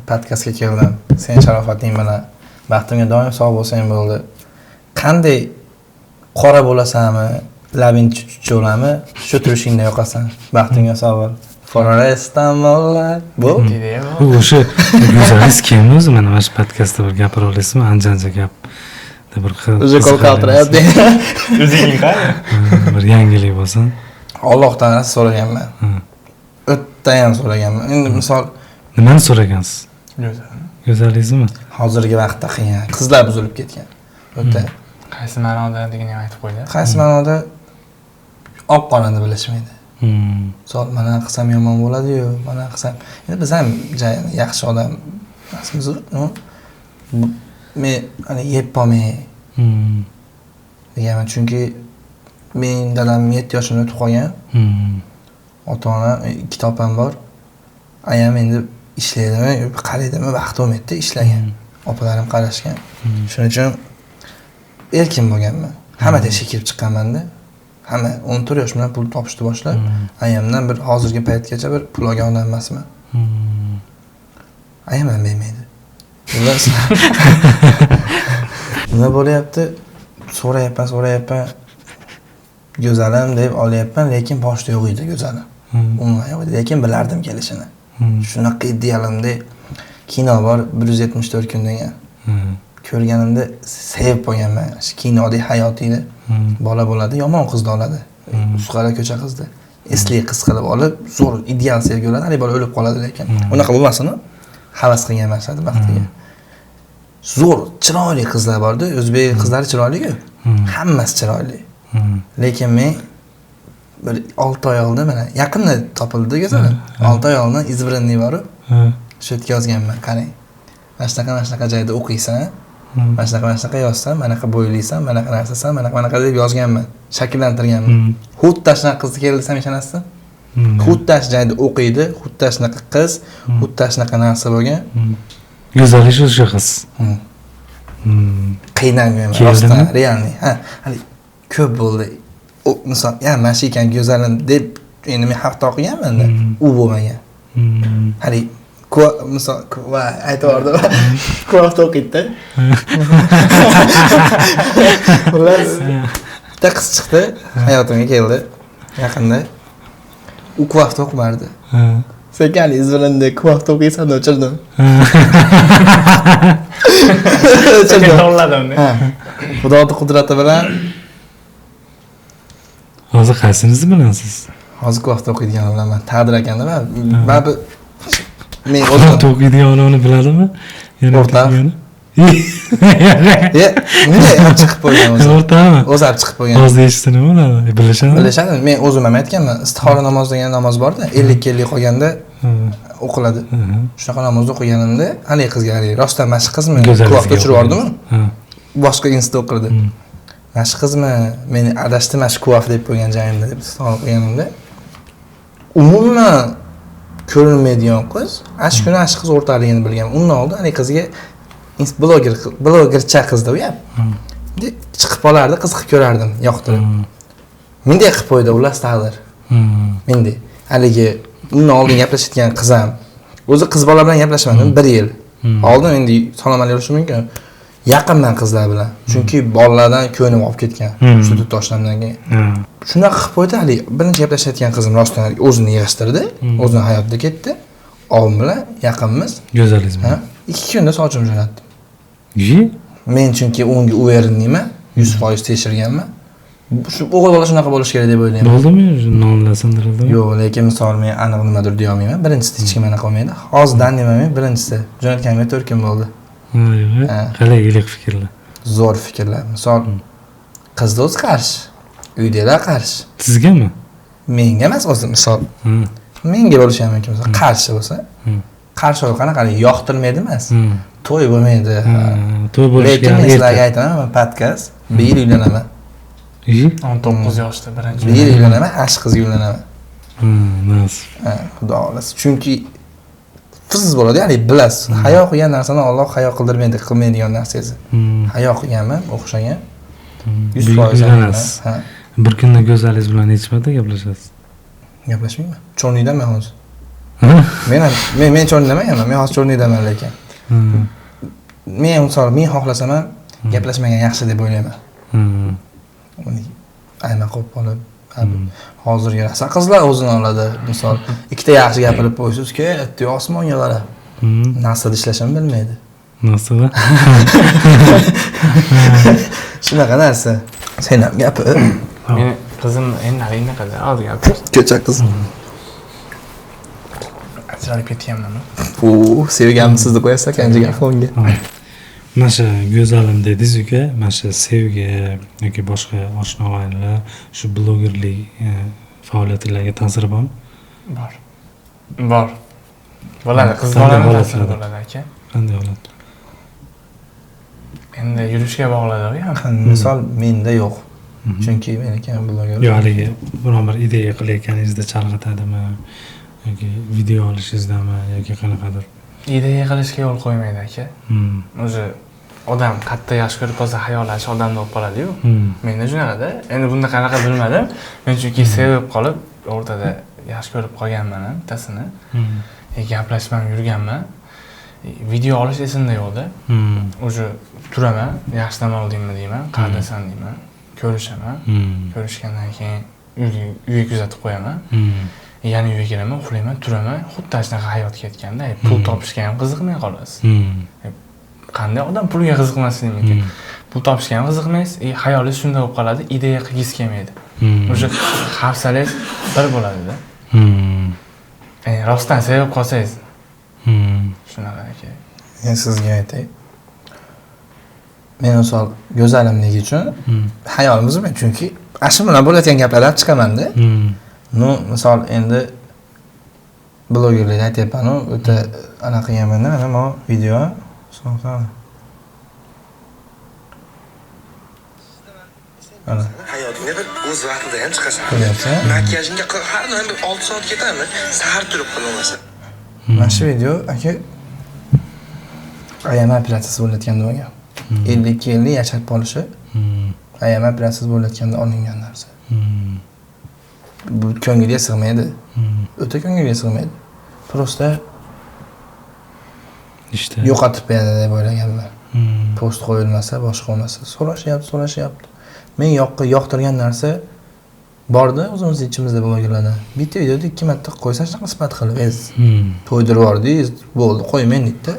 podkastga keldim. Sen sharofating bilan baxtimga doim sog' bo'lsang bo'ldi. Qanday qora bo'lasanmi, labing chuchulami, shu turishingda yoqasan. Baxtingga sog' bo'l. Forestamollar. Bu o'sha go'zalingiz kim o'zi? Mana mana shu podkastda bir gapira olasizmi? Anjanja gap. Bir o'zi qo'l qaltirayapti. O'zing qani? Bir yangilik bo'lsin. Allohdan so'raganman. O'tda ham so'raganman. Endi misol nimani so'ragansiz? Go'zal. Go'zalingizmi? Hozirgi vaqtda qiyin. Qizlar buzilib ketgan. O'tda. Qaysi ma'noda degan aytib qo'ydi. Qaysi ma'noda oq qorani bilishmaydi. Misol mana qilsam yomon bo'ladi-yu, mana qilsam. Endi biz ham yaxshi odam emasmiz. Men hani yeb bo'lmay deganman, chunki men dadam 7 yoshimda o'tib qolgan. Ota-ona 2 opam bor. Ayam endi ishlaydimi, qaraydimi, vaqt bo'lmaydi, ishlagan. Opalarim qarashgan. Shuning uchun erkin bo'lganman. Hamma teshga kirib chiqqanman-da. Hamma 14 yoshimdan pul topishni boshlab, ayamdan bir hozirgi paytgacha bir pul olgan odam emasman. Ayam ham bermaydi. Nima bo'lyapti? So'rayapman. Go'zalim deb olyapman, lekin boshda yo'q edi go'zalim. Umuman yo'q edi, lekin bilardim kelishini. Shunaqa idealimda kino bor 174 kun degan. Ko'rganimda sevib qo'yganman. Shu kinodagi hayotiyni bola bo'ladi, yomon qizni oladi. Usqara ko'cha qizni. Esli qiz qilib olib, zo'r ideal sevgi oladi, hali bola o'lib qoladi lekin. Unaqa bo'lmasin, havas qilgan maqsadi vaqtiga. Zo'r, chiroyli qizlar bor-da, o'zbek qizlari chiroyli-ku. Hammasi chiroyli. Lekin men bir 6 oy oldin mana yaqinda topildi go'zalim. 6 oy oldin izbrinni borib, shu yerga yozganman, qarang. Mana shunaqa joyda o'qiysan. mana shunaqa yozsam, manaqa bo'ylisan, manaqa narsasan, manaqa deb yozganman, shakllantirganman. Xuddi shunaqa qiz keldi desam ishonasizmi? Xuddi joyda o'qiydi, xuddi shunaqa qiz, xuddi shunaqa narsa bo'lgan. Go'zalish o'sha qiz. Qiynalmayman, rostdan, realniy. Ha, hali ko'p bo'ldi. Misol, mana shu ekan go'zalim deb endi men hafta o'qiganman-da, u bo'lmagan. Hali misol aytib Quvafda o'qiydi-da. Xullas, bitta qiz chiqdi, hayotimga keldi yaqinda. U Quvafda o'qimardi. Sekin izbilanda Quvafda o'qiysan deb o'chirdim. Sekin to'lladim. Xudoning qudrati bilan hozir qaysinizni bilasiz? Hozir Quvafda o'qiydigan bilaman. Taqdir ekanda men men Quvafda o'qiydiganini biladimi? Yana o'rta. Bunday chiqib qo'ygan o'zi. O'rtami? O'zi olib chiqib qo'ygan. Hozir eshitsa nima bo'ladi? Bilishadi. Bilishadi. Men o'zim ham aytganman, istixora namozi degan namoz bor-da, 50 kellik qolganda o'qiladi. Shunaqa namoz o'qiganimda, hali qizga rostdan mana shu qizmi? Quvafda o'chirib yubordimi? Boshqa institutda o'qirdi. Mana shu qizmi? Meni adashdim, mana shu Quvaf deb qo'ygan joyimda deb istixora o'qiganimda umuman ko'rinmaydigan qiz, ash kuni ash qiz o'rtaligini bilgan. Undan oldin hali qizga blogercha qizda u ham. Chiqib qolardi, qiziqib ko'rardim, yoqtirib. Menday qilib qo'ydi ular taqdir. Menday. Haligi undan oldin gaplashayotgan qiz ham. O'zi qiz bola bilan gaplashmadim 1 yil. Oldin endi salom alaykum mumkin. Yaqinman qizlar bilan. Chunki bolalardan ko'nglim olib ketgan. Shu toshlamdan keyin. Shunaqa qilib qo'ydi hali birinchi gaplashayotgan qizim rostdan o'zini yig'ishtirdi, o'zini hayotida ketdi. Ovim bilan yaqinmiz. Go'zalizmi? 2 kunda sochimni jo'natdim. Men chunki unga uverinmayman, 100% tekshirganman. Shu o'g'il bola shunaqa bo'lishi kerak deb o'ylayman. Bo'ldimi? Nonlar sindirildi. Yo'q, lekin misol men aniq nimadir deya olmayman. Birinchisi hech kim anaqa qilmaydi. Hozirdan nemamen birinchisi. Jo'natganimga 4 kun bo'ldi. Qalay iliq fikrlar. Zo'r fikrlar. Misol qiz do'st qarshi, uydagilar qarshi. Sizgami? Menga emas o'zi misol. Menga bo'lishi ham mumkin misol qarshi bo'lsa. Qarshi qanaqa yoqtirmaydi emas. To'y bo'lmaydi. To'y bo'lishi kerak. Lekin sizlarga aytaman, podkast, bir yil uylanaman. 19 yoshda birinchi. Bir yil uylanaman, ash qizga uylanaman. Nasib. Xudo xolasa. Chunki siz bo'ladi, ya'ni bilasiz. Hayo qilgan narsani Alloh hayo qildirmaydi, qilmaydigan narsangizni. Hayo qilganman, o'xshagan. 100%. Bir kunda go'zalingiz bilan necha marta gaplashasiz? Gaplashmayman. Cho'rniydaman hozir. Men cho'rniydaman, men hozir cho'rniydaman lekin. Men misol men xohlasam ham gaplashmagan yaxshi deb o'ylayman. Aynan qo'yib qolib, hozirgi rasa qizlar o'zini oladi. Misol ikkita yaxshi gapirib qo'ysiz-ku, aytdi osmonga qarab. Nasida ishlashni bilmaydi. Nasida? Shunaqa narsa. Sen ham gapir. Meni qizim endi qanaqa hozir gapir. Ko'cha qiz. Ajralib ketganman. Sevganimni sizni qo'yasiz ekan fonga. Mana shu go'zalim dedingiz-ku, mana shu sevgi yoki boshqa oshna-og'aynilar, shu blogerlik faoliyatingizga ta'siri bormi? Bor. Bo'ladi, qiz bolalar ta'siri bo'ladi aka. Qanday bo'ladi? Endi yurishga bog'ladi ham. Misol menda yo'q. Chunki men ekan bloger. Yo'q, haligi biron bir ideya qilayotganingizda chalg'itadimi yoki video olishingizdami yoki qanaqadir? Ideya qilishga yo'l qo'ymaydi aka. O'zi odam qatta yaxshi ko'rib qolsa xayollash odamda bo'lib qoladi-yu. Menda shunaqada. Endi bunda qanaqa bilmadim. Men chunki sevib qolib o'rtada yaxshi ko'rib qolganman bittasini. Gaplashmam yurganman. Video olish esimda yo'qda. O'zi turaman, yaxshi dam oldingmi deyman, qardasan deyman, ko'rishaman. Ko'rishgandan keyin uyga kuzatib qo'yaman. Yana uyga kelaman, uxlayman, turaman, xuddi shunaqa hayot ketganda, pul topishga ham qiziqmay qolasiz. Qanday odam pulga qiziqmasligi mumkin? Pul topishga ham qiziqmaysiz, hayolingiz shunda bo'lib qoladi, ideya qilgis kelmaydi. O'sha hafsalangiz bir bo'ladi-da. Rostdan sevib qolsangiz. Shunaqa aka. Men sizga aytay. Men misol go'zalimligi uchun hayolimiz men chunki ashim bilan bo'layotgan gaplardan chiqaman-da. Misol endi blogerlik aytyapman-ku, o'ta anaqa qilganman-da, mana bu video. Ana. Hayotingda bir o'z vaqtida ham chiqasan. Qilyapsan. Makiyajingga har doim bir 6 soat ketadimi? Sahar turib qilolmasa. Mana shu video aka ayama operatsiyasi bo'layotganda bo'lgan. 52 yillik yashab qolishi ayama operatsiyasi bo'layotganda olingan narsa. Bu ko'ngilga sig'maydi. O'ta ko'ngilga sig'maydi. Prosta işte yo'qotib qo'yadi deb o'ylaganman. Post qo'yilmasa, boshqa bo'lmasa, so'rashyapti. Men yoqtirgan narsa borda o'zimiz ichimizda blogerlardan. Bitta videoda 2 marta qo'ysa shunaqa sifat qilib, to'ydirib yubordingiz, bo'ldi, qo'ymang deydi.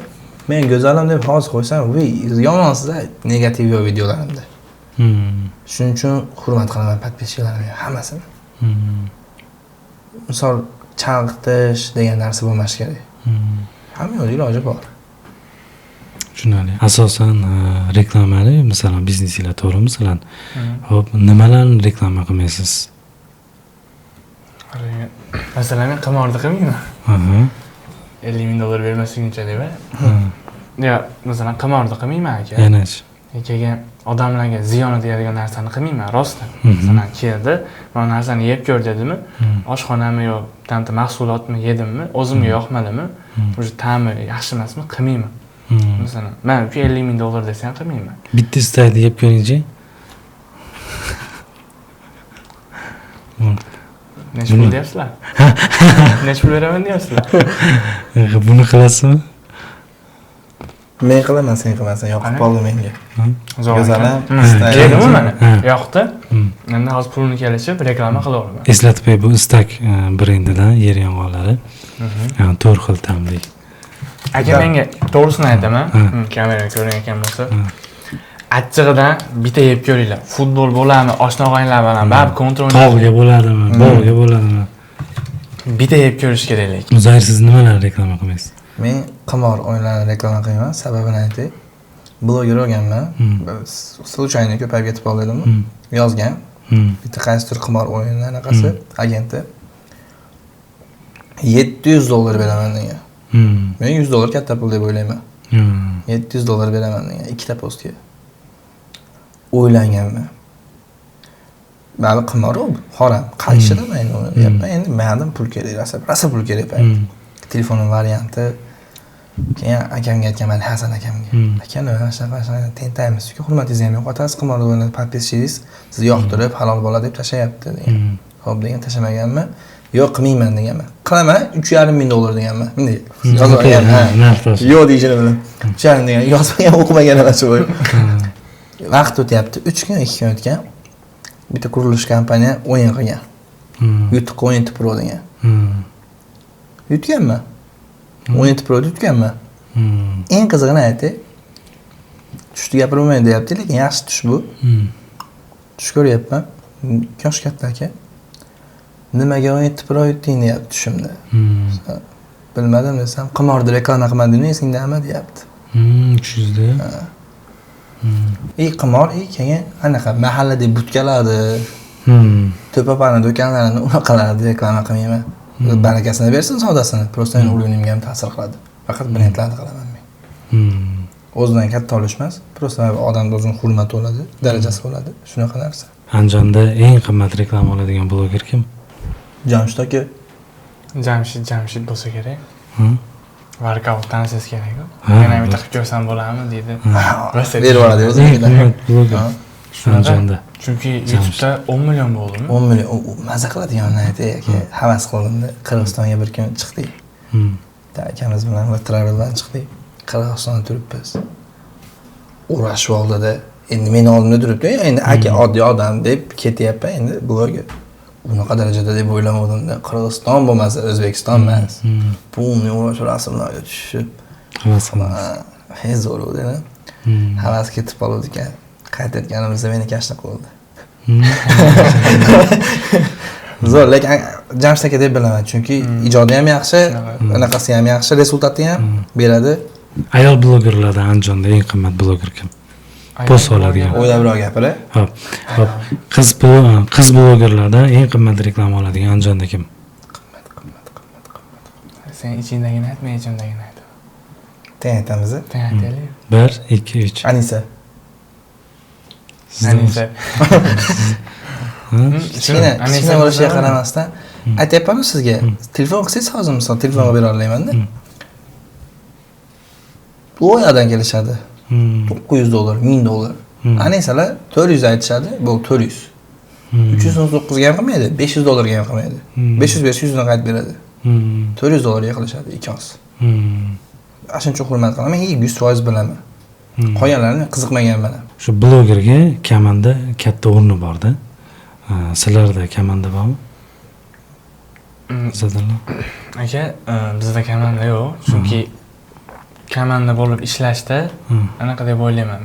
Men go'zalim deb hozir qo'ysam, voy, yomonsiz negativ videolarimda. Shuning uchun hurmat qilaman podpischiklarimga hammasini. Misol chalg'itish degan narsa bo'lmash kerak. Hamma yo'l iloji bor. tushunarli. Asosan reklamani, masalan, biznesinglar to'g'ri, masalan. Hop, nimalarni reklama qilmaysiz? Masalan, men qimorni qilmayman. Aha. $50,000 bermasligincha deb. Yo, masalan, qimorni qilmayman aka. Yanachi. Keyin odamlarga ziyon tegadigan narsani qilmayman, rostdan. Masalan, keldi, mana narsani yeb ko'r dedimi? Oshxonami yo tamta mahsulotmi yedimmi? O'zimga yoqmadimi? O'sha ta'mi yaxshi emasmi? Qilmayman. Masalan, men $50,000 desam qilmayman. Bitta istaydi yeb ko'ringchi. Necha pul deyapsizlar? Necha pul beraman deyapsizlar? Buni qilasizmi? Men qilaman, sen qilmasan, yoqib qoldi menga. Go'zalim, Keldimi mana? Yoqdi. Endi hozir pulni kelishib reklama qilaveraman. Eslatib qo'y, bu istak brendidan yer yong'oqlari. 4 xil ta'mli. Aka menga to'g'risini aytaman. Kameraga ko'rgan ekan bo'lsa. Achchig'idan bitta yeb ko'ringlar. Futbol bo'ladimi, oshna-og'aylar bilan baribir kontrol. Tog'ga bo'ladimi, bog'ga bo'ladimi? Bitta yeb ko'rish kerak lekin. Muzayir, siz nimalarni reklama qilmaysiz? Men qimor o'yinlarini reklama qilmayman, sababini aytay. Bloger bo'lganman. Случайно ko'payib ketib qoldimmi? Yozgan. Bitta qaysidir qimor o'yini anaqasi, agenti $700 beraman degan. Men $100 katta pul deb o'ylayman. $700 beraman degan ikkita postga. O'ylanganman. Bali qimor u, harom. Qayshida men uni deyapman. Endi mendan pul kerak, rosa pul kerak. Telefonim varianti. Keyin akamga aytganman, Hasan akamga. Aka, nima shunaqa tentaymiz. Hurmatingizni ham yo'qotasiz, qimorda o'ynab podpischingiz sizni yoqtirib, halol bola deb tashlayapti degan. Xo'p degan, tashamaganman. Yo'q, qilmayman deganman. Qilaman, $3,500 deganman. Bunday yozmagan. Yo'q deyishini bilan. 3,5 degan, yozmagan, o'qimagan emas u. Vaqt o'tyapti, 3 kun, 2 kun o'tgan. Bitta qurilish kompaniya o'yin qilgan. YouTube o'yin Pro degan. Yutganman. O'yin Pro yutganman. Eng qizig'ini aytay. Tushni gapirmayman deyapti, lekin yaxshi tush bu. Tush ko'ryapman. Yosh katta aka. Nimaga o'yin Pro yutding deyapti tushimda. Bilmadim desam, qimorda reklama qilmadingmi, esingdami deyapti. Tushingizda. Qimor, keyin anaqa mahallada butkalardi. To'papani do'konlarini unaqalarni reklama qilmayman. Barakasini bersin, sodasini. Prosta men o'yinimga ham ta'sir qiladi. Faqat brendlarni qilaman men. O'zidan katta olishmas. Prosta odamda o'zini hurmati bo'ladi, darajasi bo'ladi. Shunaqa narsa. Andijonda eng qimmat reklama oladigan bloger kim? Jamshid aka. Jamshid bo'lsa kerak. Workout tansiz kerak-ku. Yana bitta qilib ko'rsam bo'ladimi deydi. Berib oladi o'ziga. Andijonda. Chunki YouTube'da 10 million bo'ldimi? 10 million. Maza qiladiganini aytay aka. Havas qildim-da. Qirg'izistonga bir kun chiqdik. Akamiz bilan va traveldan chiqdik. Qirg'izistonda turibmiz. Uğraşib oldida. Endi meni oldimda turibdi. Endi aka oddiy odam deb ketyapman endi bloger. Bunaqa darajada deb o'ylamadim-da. Qirg'iziston bo'lmasa O'zbekiston emas. Pulni uğraşib rasmlarga tushib. Havas qildim. Zo'r edi. Havas ketib qoldi ekan. Qaytayotganimizda meni kashnab qoldi. Zo'r, lekin Jamshid aka deb bilaman, chunki ijodi ham yaxshi, anaqasi ham yaxshi, rezultati ham beradi. Ayol blogerlardan Andijonda eng qimmat bloger kim? Post oladigan. O'ylabroq gapira. Hop. Qiz blogerlardan eng qimmat reklama oladigan Andijonda kim? Qimmat. Sen ichingdagini ayt, men ichimdagini ayt. Teng aytamiz. Teng aytaylik. 1, 2, 3. Anisa. Anisa. kichkina bo'lishiga qaramasdan aytyapman sizga, telefon qilsangiz hozir misol telefonga bera olayman-da. Bu yoqdan kelishadi. $900, $1000. Anisalar 400 aytishadi, bu 400. 399 ga ham qilmaydi, $500 ga ham qilmaydi. 500 bersa 100 dan qaytib beradi. $400 ga qilishadi ikkosi. Ashuncha hurmat qilaman, 100% bilaman. Qolganlarini qiziqmaganman. Shu blogerga kamanda katta o'rni bor-da. Sizlarda kamanda bormi? Sizlarda? Aka, bizda kamanda yo'q, chunki kamanda bo'lib ishlashda anaqa deb o'ylayman.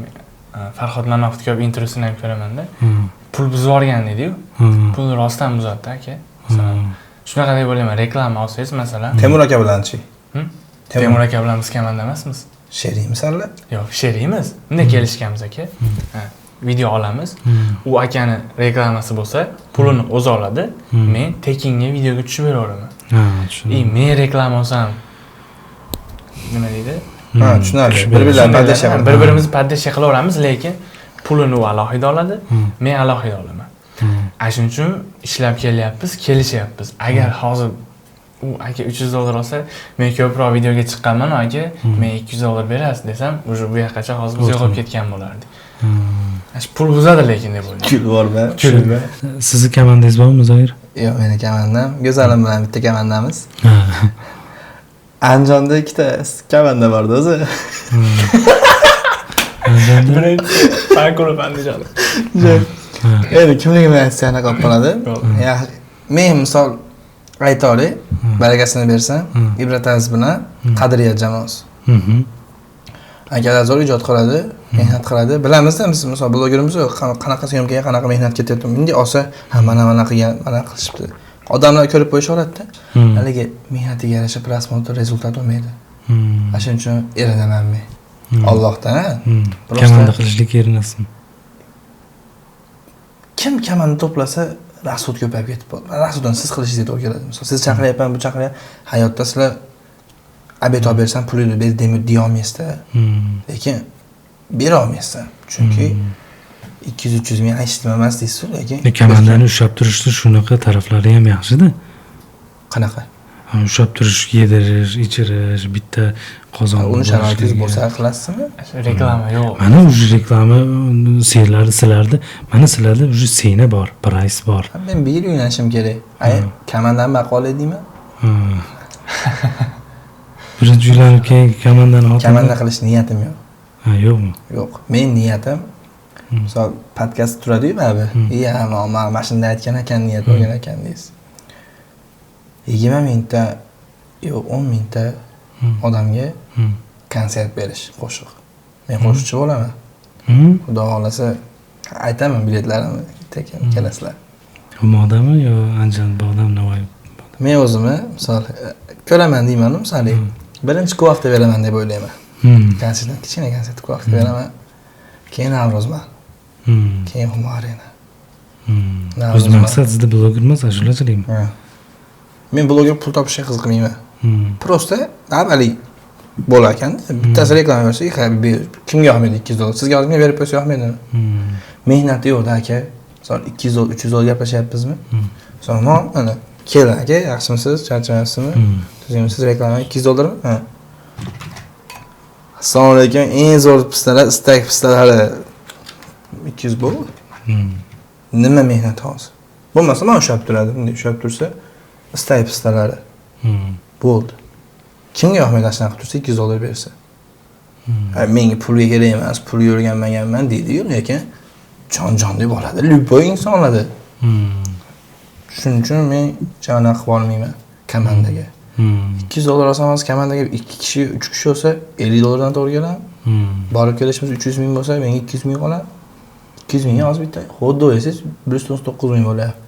Farhod Mamatovga intervyusini ham ko'raman-da. Pul buzib yuborgan deydi-yu. Pulni rostdan buzadi-da, aka. Masalan, shunaqa deb o'ylayman, reklama olsangiz masalan. Temur aka bilan-chi? Temur aka bilan biz kamanda emasmiz. Sheriymisanlar? Yo'q, sheriymiz. Bunday kelishganmiz aka. Video olamiz. U akani reklamasi bo'lsa, pulini o'zi oladi. Men tekinga videoga tushib beraveraman. Tushundim. Men reklama olsam nima deydi? Tushunarli. Bir-birimizni poddesha qilaveramiz, lekin pulini u alohida oladi, men alohida olaman. Shuning uchun ishlab kelyapmiz, kelishyapmiz. Agar hozir u aka $300 olsa, men ko'proq videoga chiqqanman, aka, men $200 berasiz desam, o'sha bu yoqqacha hozir biz yo'qolib ketgan bo'lardik. Pul buzadi lekin deb o'ylayman. Kul bormi? Sizni kamandangiz bormi, Zoir? Yo'q, meni kamandam. Go'zalim bilan bitta kamandamiz. Andijonda ikkita kamanda bordi o'zi. Birinchi Farqulov Andijon. Endi kimligimni aytsa anaqa qolib qoladi. Men misol aytaylik, barakasini bersam, Ibratangiz bilan qadriyat jamoasi. Akalar zo'r ijod qiladi, mehnat qiladi. Bilamiz-da, biz misol blogerimiz qanaqa syomkaga, qanaqa mehnat ketyapti. Endi olsa, mana qilgan, mana qilishibdi. Odamlar ko'rib qo'yishaveradi-da. Haligi mehnatiga yarasha prosmotr rezultat olmaydi. Shuning uchun erinaman men. Allohdan. Kamanda qilishlik erinasizmi? Kim kamanda to'plasa, rasud ko'payib ketib qoladi. Rasuddan siz qilishingiz to'g'ri keladi. Misol siz chaqiryapman, bu chaqiryapman. Hayotda sizlar abet olib bersam pulini ber deya olmaysizda. Lekin bera olmaysiz. Chunki 200-300 ming aytishdim emas deysiz, lekin kamandani ushlab turishni shunaqa taraflari ham yaxshi-da. Qanaqa? Ushlab turish, yedirish, ichirish, bitta qozon. Uni sharoitingiz bo'lsa qilasizmi? Reklama yo'q. Mana o'sha reklama sizlarda, mana sizlarda o'sha sena bor, price bor. Men bir yil o'ynashim kerak. Kamandani maqola deyman. Birinchi uylanib keyin kamandani olib. Kamanda qilish niyatim yo'q. Yo'qmi? Yo'q. Men niyatim misol podkast turadi-yu, abi. Mana shunday aytgan ekan, niyat bo'lgan ekan deysiz. 20 mingta yo'q 10 mingta odamga konsert berish, qo'shiq. Men qo'shiqchi bo'laman. Xudo xolasa aytaman biletlarimni tekin kelasizlar. Modami yo Andijon Bog'dam Navoiy? Men o'zimni misol ko'raman deyman, misol birinchi hafta beraman deb o'ylayman. Konsertdan kichkina konsert hafta beraman. Keyin Navro'zman. Keyin Humarina. O'z maqsad sizda bloger emas, ashulachilikmi? Men bloger pul topishga qiziqmayman. Prosta avvaliy bo'lar ekan-da. Bittasi reklama bersa, kimga yoqmaydi $200? Sizga hozir berib qo'ysa yoqmaydimi? Mehnati yo'q-da aka. Misol $200, $300 gaplashyapmizmi? Sonra mana keling aka, yaxshimisiz, charchamayapsizmi? Siz reklama $200 mi? Assalomu alaykum. Eng zo'r pistalar, istak pistalari 200 bo'ldi. Nima mehnat hozir? Bo'lmasa men ushlab turadim, bunday ushlab tursa, istak pistalari. Bo'ldi. Kimga yoqmaydi shunaqa tursa $200 bersa? Menga pulga kerak emas, pul o'rganmaganman deydi-yu, lekin jon deb oladi. Любой insonlarda. Shuning uchun men jana qilib olmayman komandaga. $200 olsam hozir komandaga 2 kishi, 3 kishi olsa $50 dan to'g'ri keladi. Borib kelishimiz 300 ming bo'lsa, menga 200 ming qoladi. 200 ming hozir bitta xuddi o'ysiz 199 ming bo'lyapti.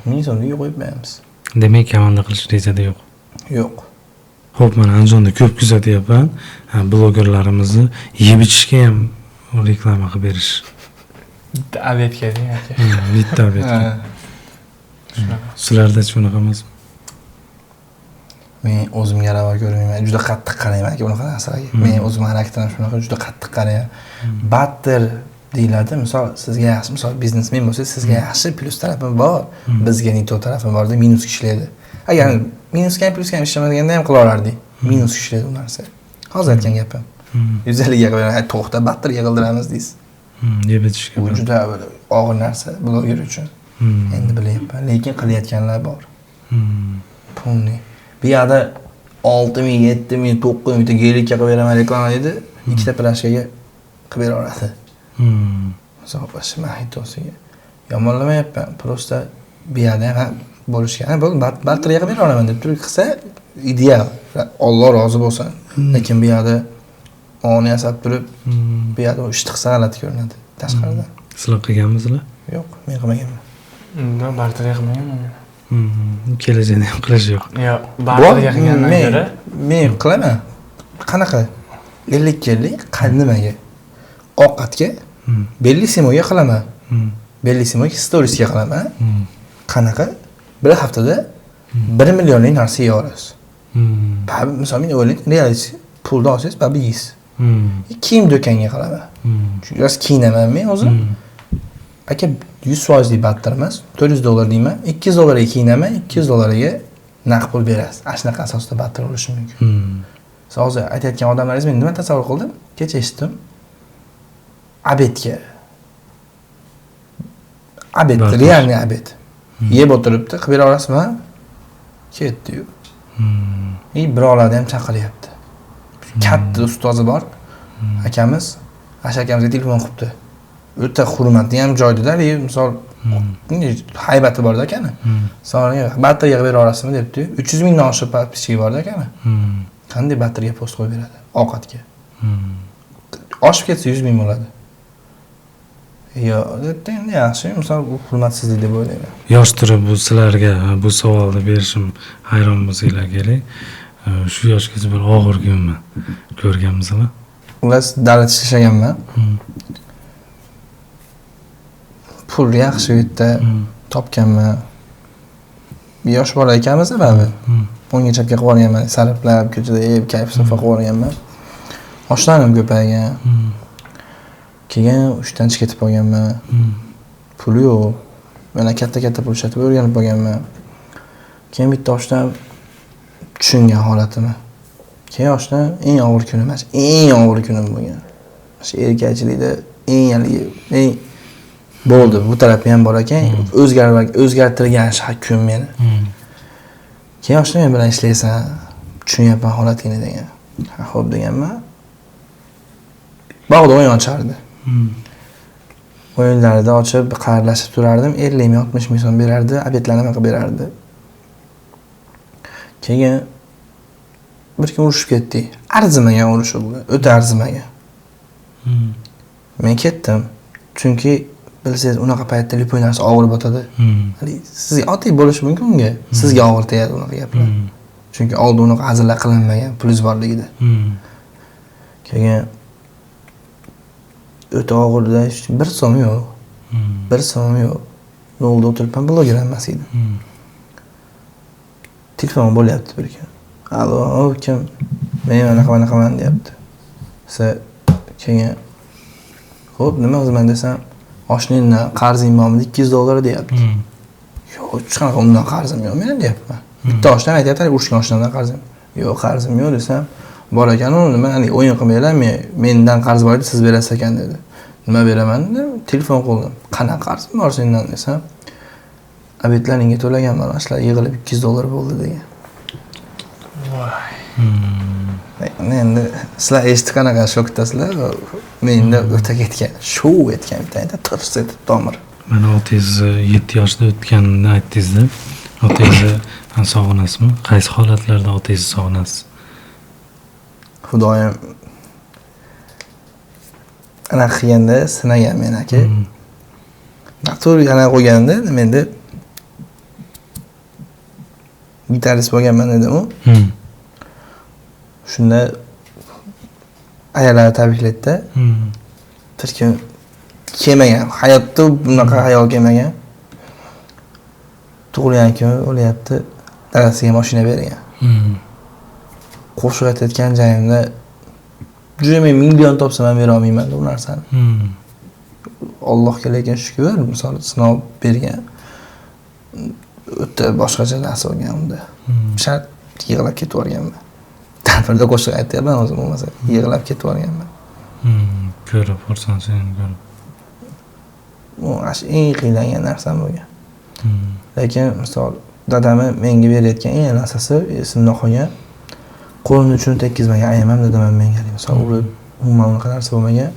Ming so'mga qo'yib beramiz. Demak, komanda qilish rejada yo'q. Yo'q. Xo'p, mana Andijonda ko'p kuzatyapman. Blogerlarimizni yeb ichishga ham reklama qilib berish. Bitta obedga deng aka. Bitta obedga. Sizlarda shunaqa emasmi? Men o'zimga ravo ko'rmayman. Juda qattiq qarayman aka bunaqa narsalarga. Men o'zim xarakterim shunaqa, juda qattiq qarayman. Batter deyiladi. Misol sizga yaxshi, misol biznesmen bo'lsangiz, sizga yaxshi plyus tarafi bor, bizga nito tarafi bor deb minus ishlaydi. Agar minusga ham plyusga ham ishlamasaganda ham qila olardik. Minus ishlaydi u narsa. Hozir aytgan gapim. 150 ga qo'yib, to'xta, batteriga qildiramiz deysiz. Yeb ichishga. Bu juda og'ir narsa bloger uchun. Endi bilyapman, lekin qilayotganlar bor. Pulni. Bu yerda 6000, 7000, 9000 ta gelikka qilib beraman reklama dedi, ikkita plashkaga qilib bera oladi. Hisoblash mahitosiga. Yomonlamayapman, prosta bu yerda ham bo'lishgan. Bu batteriya qilib bera olaman deb turib qilsa ideal. Alloh rozi bo'lsin. Lekin bu yerda oni yasab turib, bu yerda ishni qilsa g'alati ko'rinadi tashqaridan. Sizlar qilganmisizlar? Yo'q, men qilmaganman. Unda barteriya qilmaganman. Kelajakda ham qilish yo'q. Yo'q, barteriya qilgandan ko'ra men qilaman. Qanaqa? 50 kellik nimaga? Ovqatga, Bellissimoga qilaman. Bellissimoga storiesga qilaman. Qanaqa? Bir haftada 1 millionlik narsa yeya olasiz. Misol men o'ylayman, realist pulni olsangiz, babi yeysiz. Kiyim do'konga qilaman. Chunki yoz kiyinaman men o'zim. Aka 100% battar emas, $400 deyman, $200 kiyinaman, $200 naqd pul berasiz. Shunaqa asosda battar bo'lishi mumkin. Siz hozir aytayotgan odamlaringiz men nima tasavvur qildim? Kecha eshitdim. Abetga. Abet, realniy abet. Yeb o'tiribdi, qilib bera olasizmi? Ketdi-yu. Birovlarni ham chaqiryapti. Katta ustozi bor. Akamiz, akamizga telefon qilibdi. O'ta hurmatli ham joyda-da, misol haybati bor-da akani. Songa batteriya qilib bera olasizmi debdi. 300 mingdan oshiq podpischigi bor-da akani. Qanday batteriya post qo'yib beradi ovqatga? Oshib ketsa 100 ming bo'ladi. Yo'q, endi yaxshi, misol bu hurmatsizlik deb o'ylayman. Yosh turib bu sizlarga bu savolni berishim hayron bo'lsanglar kerak. Shu yoshgacha bir og'ir kunni ko'rganmisizlar? Ular davlat ishlaganman. Pul yaxshi u yerda topganman. Bir yosh bola ekanmiz sababi. O'nga chapga qilib olganman, sarflab, ko'chada yeb, kayf sofa qilib olganman. Oshlarim ko'paygan. Keyin 3 dan chiqib ketib qolganman. Pul yo'q. Mana katta pul ishlatib o'rganib qolganman. Keyin bitta oshdan tushungan holatimni. Keyin oshdan eng og'ir kunim emas, eng og'ir kunim bo'lgan. Shu erkakchilikda eng bo'ldi. Bu tarafi ham bor ekan, o'zgartirgan shu kun meni. Keyin oshdan men bilan ishlaysan, tushunyapman holatingni degan. Ha, xo'p deganman. Bog'da o'yin ochardi. O'yinlarida ochib, qarlashib turardim. 50 ming, 60 ming so'm berardi, obedlarni qilib berardi. Keyin bir kun urushib ketdik. Arzimagan urush bu, o'ta arzimagan. Men ketdim. Chunki bilsangiz, unaqa paytda lipoy narsa og'ir botadi. Sizga oddiy bo'lishi mumkin unga. Sizga og'ir tegadi unaqa gaplar. Chunki oldin unaqa hazillar qilinmagan, pul borligida. Keyin o'ta og'irda 1 so'm yo'q. 1 so'm yo'q. Yo'lda o'tiribman, bloger emas edim. Telefon bo'lyapti bir kun. Allo, kim? Men anaqa deyapti. Keyin xo'p, nima qilaman desam, oshningdan qarzing bormi? $200 deyapti. Yo'q, hech qanaqa undan qarzim yo'q men deyapman. Bitta oshdan aytayapti, urushgan oshnadan qarzim. Yo'q, qarzim yo'q desam, bor ekan, nima o'yin qilmaylar, mendan qarz bor edi, siz berasiz ekan dedi. Nima beraman dedim, telefon qildim. Qanaqa qarzim bor sendan desam, obedlaringga to'laganman, ashlar yig'ilib $200 bo'ldi degan. Voy. Endi sizlar eshitib qanaqa shokdasizlar? Menda o'ta ketgan, shuv etgan bitta tirs etib tomir. Mana otangiz 7 yoshda o'tganini aytdingiz-da. Otangizni sog'inasizmi? Qaysi holatlarda otangizni sog'inasiz? Xudoyim ana qilganda sinagan men aka. To'g'ri ana qo'yganda menda gitarist bo'lganman dedim u. Shunda ayollar tabriklaydi-da. Bir kun kelmagan, hayotda bunaqa hayol kelmagan. Tug'ilgan kun o'lyapti, dadasiga mashina bergan. Qo'shiq aytayotgan joyimda juda men million topsam ham bera olmayman bu narsani. Allohga lekin shukr, misol sinov bergan. O'ta boshqacha narsa bo'lgan unda. Shart yig'lab ketib yuborganman. Tadbirda qo'shiq aytyapman o'zim bo'lmasa, yig'lab ketib yuborganman. Ko'rib, xursandchiligimni ko'rib. Bu eng qiynalgan narsam bo'lgan. Lekin misol dadamni menga berayotgan eng narsasi esimda qolgan. Qo'limni uchun tekkizmagan ayamam dadam menga. Misol umuman unaqa narsa bo'lmagan.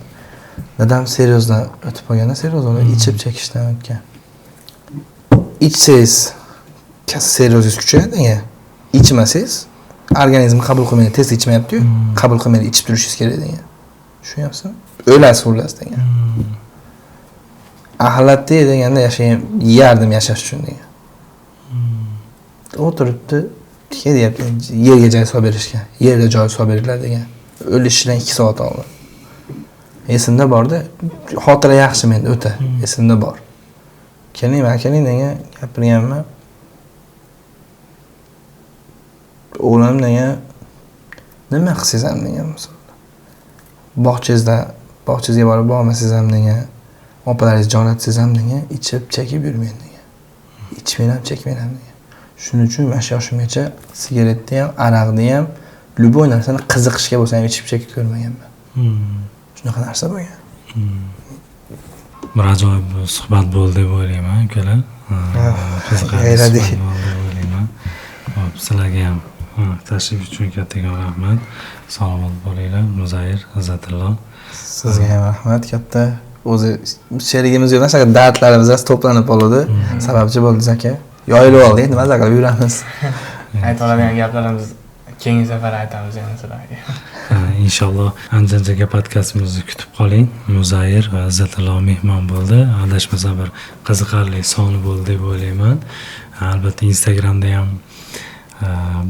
Dadam seriozdan o'tib qolganda, seriozdan ichib chekishdan o'tgan. İçsangiz seryozingiz kuchayadi degan. İchmasangiz organizm qabul qilmaydi, tez ichmayapti-yu, qabul qilmaydi, ichib turishingiz kerak degan. Tushunyapsizmi? O'lasiz xullas degan. Ahlatda deganda yardim yashash uchun degan. O'tiribdi, tika deyapti, yerga joy solib berishgan. Yerga joy solib beriladi degan. O'lishidan 2 soat oldin. Esimda borda, xotira yaxshi menda o'ta, esimda bor. Keling degan gapirganman. O'g'lim degan nima qilsangiz ham degan misol. Bog'changizga borib bormasangiz ham degan, opalaringiz jonatsangiz ham degan, ichib chekib yurmang degan. Ichmayman, chekmayman degan. Shuning uchun mana shu yoshimgacha sigaretni ham, aroqni ham, любой narsani qiziqishga bo'lsa ham ichib chekib ko'rmaganman. Shunaqa narsa bo'lgan. Bir ajoyib suhbat bo'ldi deb o'ylayman, ukalar. G'ayradi. O'ylayman. Hop, sizlarga ham tashrif uchun kattakon rahmat. Salomat bo'linglar, Muzayir, Izzatullo. Sizga ham rahmat katta. O'zi sherigimiz yo'q, shunday dardlarimiz to'planib qoldi. Sababchi bo'ldingiz aka. Yoyilib oldik, nima qilib yuramiz. Ayta oladigan gaplarimiz keyingi safar aytamiz yana sizlarga. Inshaalloh Anjanjaga podkastimizni kutib qoling. Muzayir va Izzatullo mehmon bo'ldi. Adashmasa bir qiziqarli soni bo'ldi deb o'ylayman. Albatta Instagramda ham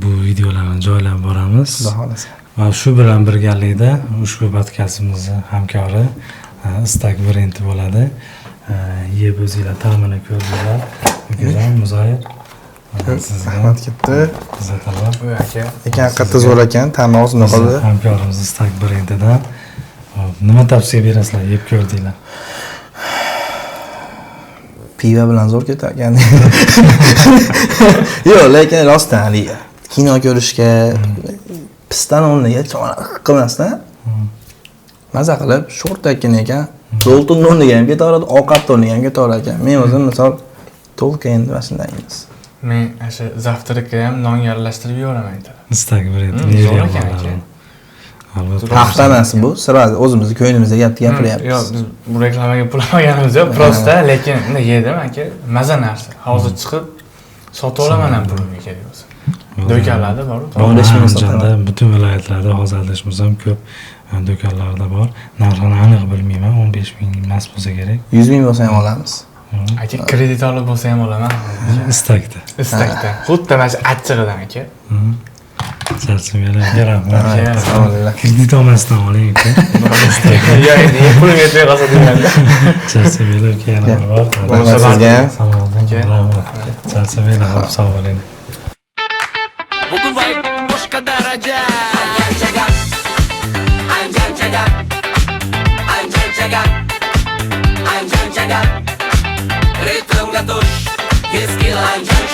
bu videolarni joylab boramiz. Xudo xolasa. Va shu bilan birgalikda ushbu podkastimizni hamkori Istak brendi bo'ladi. Yeb o'zinglar ta'mini ko'rdinglar. Ukajon Muzayir. Rahmat katta. Izzatullo. Aka. Ekan qatta zo'r ekan, ta'mi og'zimda qoldi. Hamkorimiz Istak brendidan. Nima tavsiya berasizlar, yeb ko'rdinglar? Piva bilan zo'r ketarkan. Yo'q, lekin rostdan kino ko'rishga pisdan o'rniga qilmasdan maza qilib sho'rtakkin ekan, to'lqin o'rniga ham ketaveradi, ovqat o'rniga ham ketaveradi ekan. Men o'zim misol to'lqin endi mashinadaymiz. Men o'sha zavtraqqa ham nonga aralashtirib yuboraman aytaman. Istak brendi. Zo'r ekan aka. Albatta. Haqda emas bu, sirasi o'zimizni ko'nglimizda gapiryapmiz. Yo'q, biz bu reklamaga pul olmaganimiz yo'q, prosta, lekin yedim aka, maza narsa. Hozir chiqib sotib olaman ham pulimga kerak bo'lsa. Do'konlarda bor-ku. Andijonda butun viloyatlarda hozir adashmasam ko'p do'konlarda bor. Narxini aniq bilmayman, 15 ming emas bo'lsa kerak. 100 ming bo'lsa ham olamiz. Aka kredit olib bo'lsa ham olaman. Istakda. Xuddi mana shu achchig'idan aka. Charchamaylar, rahmat. Alhamdulillah. Kredit olmasdan oling aka. Yo'q, endi pulim yetmay qolsa deganda. Charchamaylar, yana bor. Sizga Salomat rahmat. Charchamaylar, sog' bo'ling. Bugun vibe boshqa daraja. Anjan ritmga tush, eski Anjan